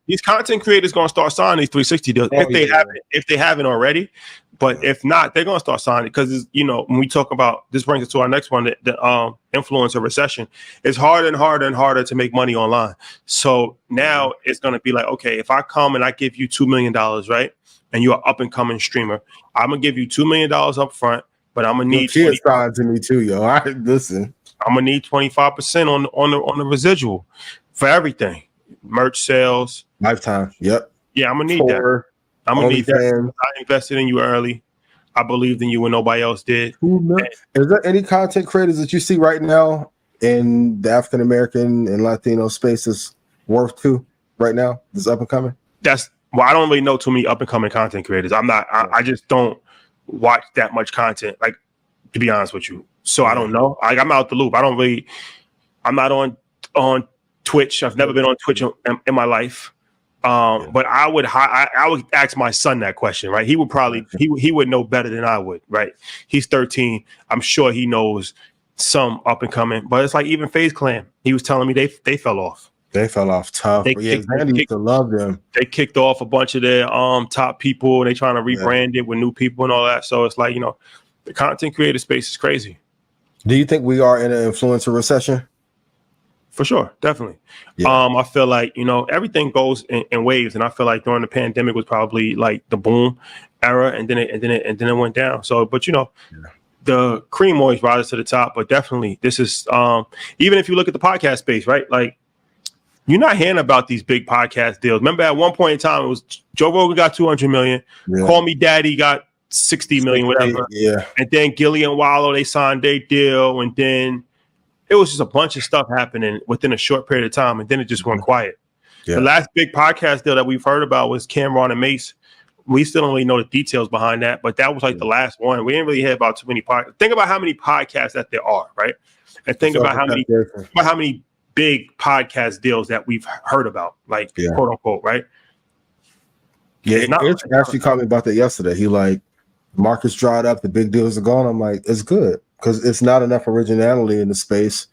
These content creators going to start signing these 360 deals if they haven't already. But if not, they're going to start signing because, when we talk about, this brings us to our next one, the influencer recession. It's harder and harder and harder to make money online. So now it's going to be like, okay, if I come and I give you $2 million, right? And you're an up and coming streamer, I'm going to give you $2 million up front. But I'm gonna need kids signed to me too, yo. Listen. I'm gonna need 25% on the residual for everything, merch sales, lifetime. Yep. Yeah, I'm gonna need that. I'm gonna need that. I invested in you early. I believed in you when nobody else did. Is there any content creators that you see right now in the African American and Latino spaces worth to right now? This up and coming. I don't really know too many up and coming content creators. I just don't watch that much content, like, to be honest with you. So I don't know. I'm out the loop. I'm not on Twitch. I've never been on Twitch in my life. But I would ask my son that question, right? He would probably he would know better than I would, right? He's 13. I'm sure he knows some up and coming. But it's like even FaZe Clan. He was telling me they fell off. They fell off tough. Zandy used to love them. They kicked off a bunch of their top people. They trying to rebrand it with new people and all that. So it's like, the content creator space is crazy. Do you think we are in an influencer recession? For sure, definitely. Yeah. I feel like, everything goes in waves, and I feel like during the pandemic was probably like the boom era, and then it went down. So, but the cream always rises to the top. But definitely, this is even if you look at the podcast space, right? Like, you're not hearing about these big podcast deals. Remember, at one point in time, it was Joe Rogan got 200 million, Call Me Daddy got 60 million, whatever. Yeah, and then Gilly and Wallow, they signed their deal, and then it was just a bunch of stuff happening within a short period of time, and then it just went quiet. Yeah. The last big podcast deal that we've heard about was Cameron and Mace. We still don't really know the details behind that, but that was like the last one. We didn't really hear about too many podcasts. Think about how many podcasts that there are, right? And think about how many big podcast deals that we've heard about, like quote unquote, right? Yeah, Rich actually called me about that yesterday. He like, market's dried up, the big deals are gone. I'm like, it's good. Because it's not enough originality in the space.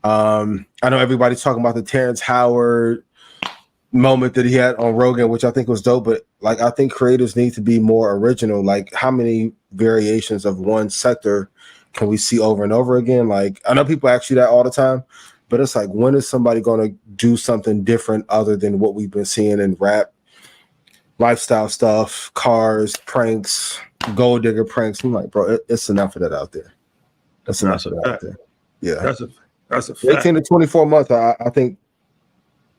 I know everybody's talking about the Terrence Howard moment that he had on Rogan, which I think was dope. But like, I think creators need to be more original. Like, how many variations of one sector can we see over and over again? Like, I know people ask you that all the time, but it's like, when is somebody going to do something different other than what we've been seeing in rap, lifestyle stuff, cars, pranks, gold digger pranks? I'm like, bro, it's enough of that out there. That's enough of that out there. Yeah, that's a fact. 18 to 24 months. I think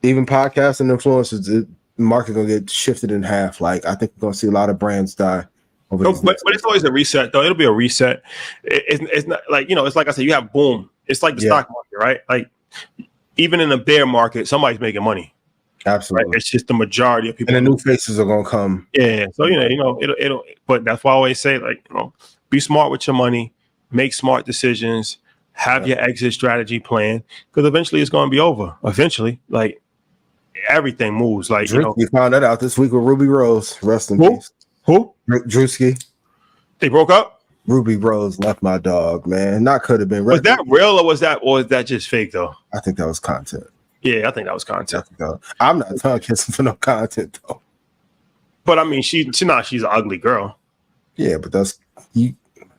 even podcasts and influencers, the market gonna get shifted in half. Like, I think we're gonna see a lot of brands die. But it's always a reset, though. It'll be a reset. It's not like, it's like I said, you have boom. It's like the stock market, right? Like, even in a bear market, somebody's making money. Absolutely. Right? It's just the majority of people. And the new faces are gonna come. Yeah. So it'll. But that's why I always say, like, be smart with your money. Make smart decisions, have your exit strategy plan, because eventually it's going to be over. Eventually, like, everything moves. Like, we found that out this week with Ruby Rose. Rest in peace. Who? Drewski. They broke up? Ruby Rose left my dog, man. Not could have been. Was that real or was that just fake, though? I think that was content. Yeah, I think that was content. I'm not tongue kissing for no content, though. But I mean, she's an ugly girl. Yeah, but that's you.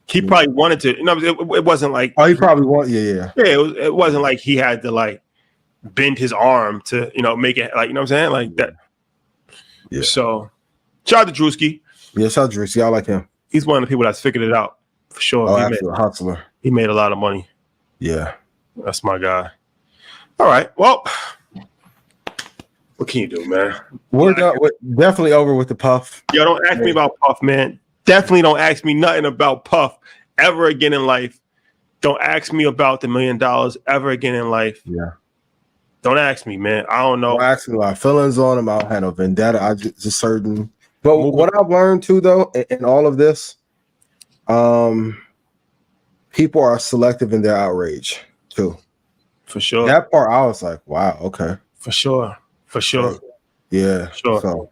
He probably wanted to. It wasn't like. Oh, he probably wanted. Yeah. It wasn't like he had to like bend his arm to make it like, what I'm saying, like that. Yeah. So, shout out to Drewski. Yeah, shout out to Drewski. I like him. He's one of the people that's figured it out for sure. Oh, absolutely, hustler. He made a lot of money. Yeah, that's my guy. All right, well, what can you do, man? We're definitely over with the Puff. Yo, don't ask me about Puff, man. Definitely don't ask me nothing about Puff ever again in life. Don't ask me about the $1 million ever again in life. Yeah. Don't ask me, man. I don't know. Don't ask me my feelings on him. I don't have no vendetta. I just certain. But what I've learned too, though, in all of this, people are selective in their outrage too. For sure. That part, I was like, wow, okay. For sure. Yeah. Sure. So,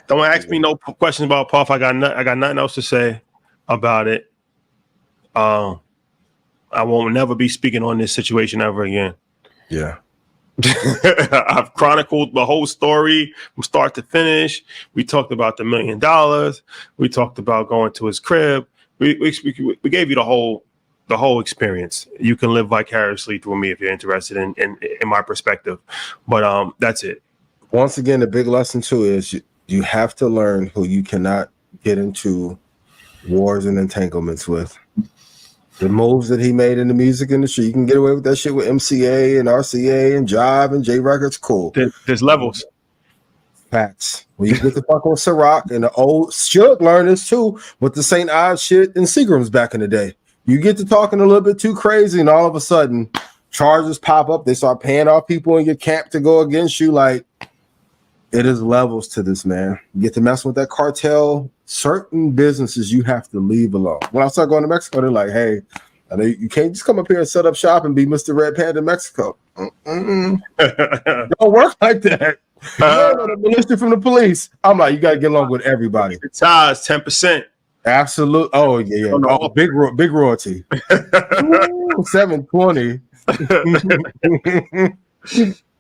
don't ask me no questions about Puff. I got nothing else to say about it. I won't never be speaking on this situation ever again. Yeah. I've chronicled the whole story from start to finish. We talked about the $1 million. We talked about going to his crib. We gave you the whole experience. You can live vicariously through me if you're interested in my perspective. But that's it. Once again, the big lesson too is you have to learn who you cannot get into wars and entanglements with. The moves that he made in the music industry, you can get away with that shit with MCA and RCA and Jive and J Records. Cool. There's levels. Facts. When you get to fuck with Ciroc and the old Suge learned this too with the St. Ives shit and Seagrams back in the day. You get to talking a little bit too crazy, and all of a sudden, charges pop up. They start paying off people in your camp to go against you. Like, it is levels to this, man. You get to mess with that cartel. Certain businesses you have to leave alone. When I start going to Mexico, they're like, hey, I know you can't just come up here and set up shop and be Mr. Red Panda in Mexico. Don't work like that. The militia from the police. I'm like, you got to get along with everybody. The ties, 10%. Absolutely. Oh, yeah. Oh, big royalty. 720.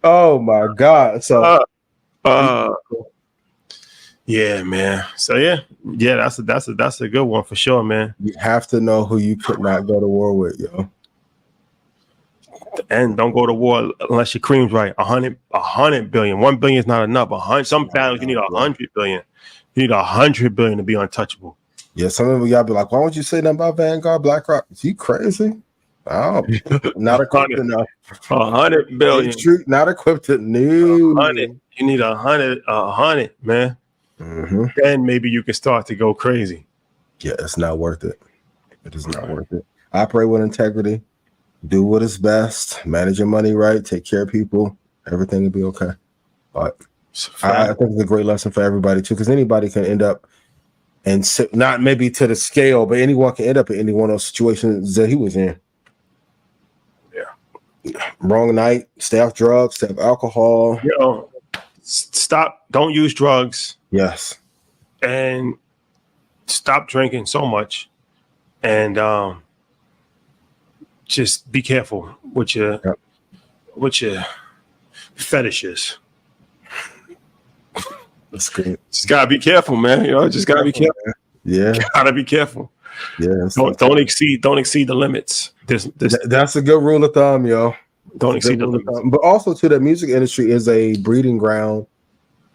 Oh my God. So yeah, man. So yeah, that's a good one for sure, man. you have to know who you could not go to war with, yo. And don't go to war unless your cream's right. 100 billion. 1 billion is not enough. 100. Some battles you need 100 billion. You need 100 billion to be untouchable. Yeah, some of y'all be like, why won't you say nothing about Vanguard, BlackRock? Is you crazy? Oh, not equipped enough. 100 billion. Street not equipped to new. 100. You need 100, man. Mm-hmm. Then maybe you can start to go crazy. Yeah, it's not worth it. It is not worth it. Operate with integrity. Do what is best. Manage your money right. Take care of people. Everything will be okay. But I think it's a great lesson for everybody too, because anybody can end up and not maybe to the scale, but anyone can end up in any one of those situations that he was in. Yeah. Wrong night. Stay off drugs. Stay off alcohol. Stop. Don't use drugs. Yes. And stop drinking so much. And just be careful with your fetishes. That's good. Just gotta be careful, man. Just gotta be careful. Yeah, gotta be careful. Yeah, don't exceed the limits. That's a good rule of thumb, yo. Don't exceed the limits. But also, too, the music industry is a breeding ground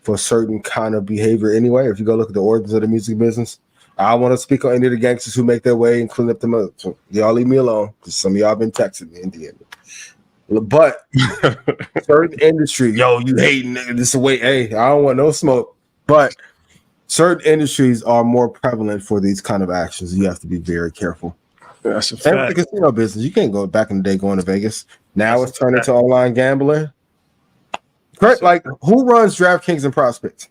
for certain kind of behavior. Anyway, if you go look at the origins of the music business. I want to speak on any of the gangsters who make their way and clean up the mud. So y'all leave me alone, because some of y'all been texting me in the end. But certain industry, you hating nigga, this is the way. Hey, I don't want no smoke. But certain industries are more prevalent for these kind of actions. You have to be very careful. That's a fact. And with the casino business, you can't go back in the day going to Vegas. Now it's turned into online gambling. Correct? Like, who runs DraftKings and Prospects?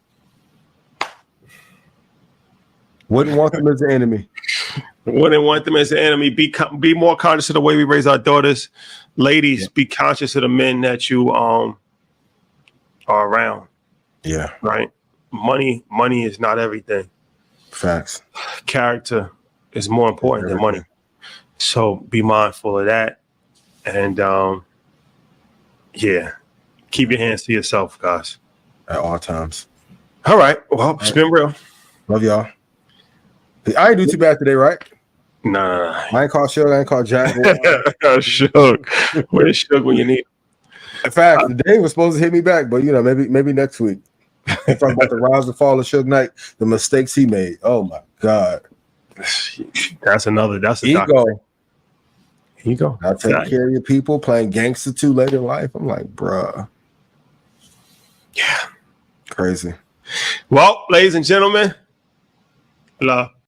Wouldn't want them as an enemy. Wouldn't want them as an enemy. Be more conscious of the way we raise our daughters. Ladies, be conscious of the men that you are around. Yeah. Right? Money is not everything. Facts. Character is more important than money. So be mindful of that. And keep your hands to yourself, guys. At all times. All right. Well, it's been real. Love y'all. I ain't do too bad today, right? Nah. I ain't called Shug. I ain't called Jack. Shug. Where's Shug when you need him? In fact, Dave was supposed to hit me back, but maybe next week. Talking about the rise and fall of Suge Knight, the mistakes he made. Oh my God. That's ego. Ego. I'll take care of your people, playing gangster too late in life. I'm like, bruh. Yeah. Crazy. Well, ladies and gentlemen, love.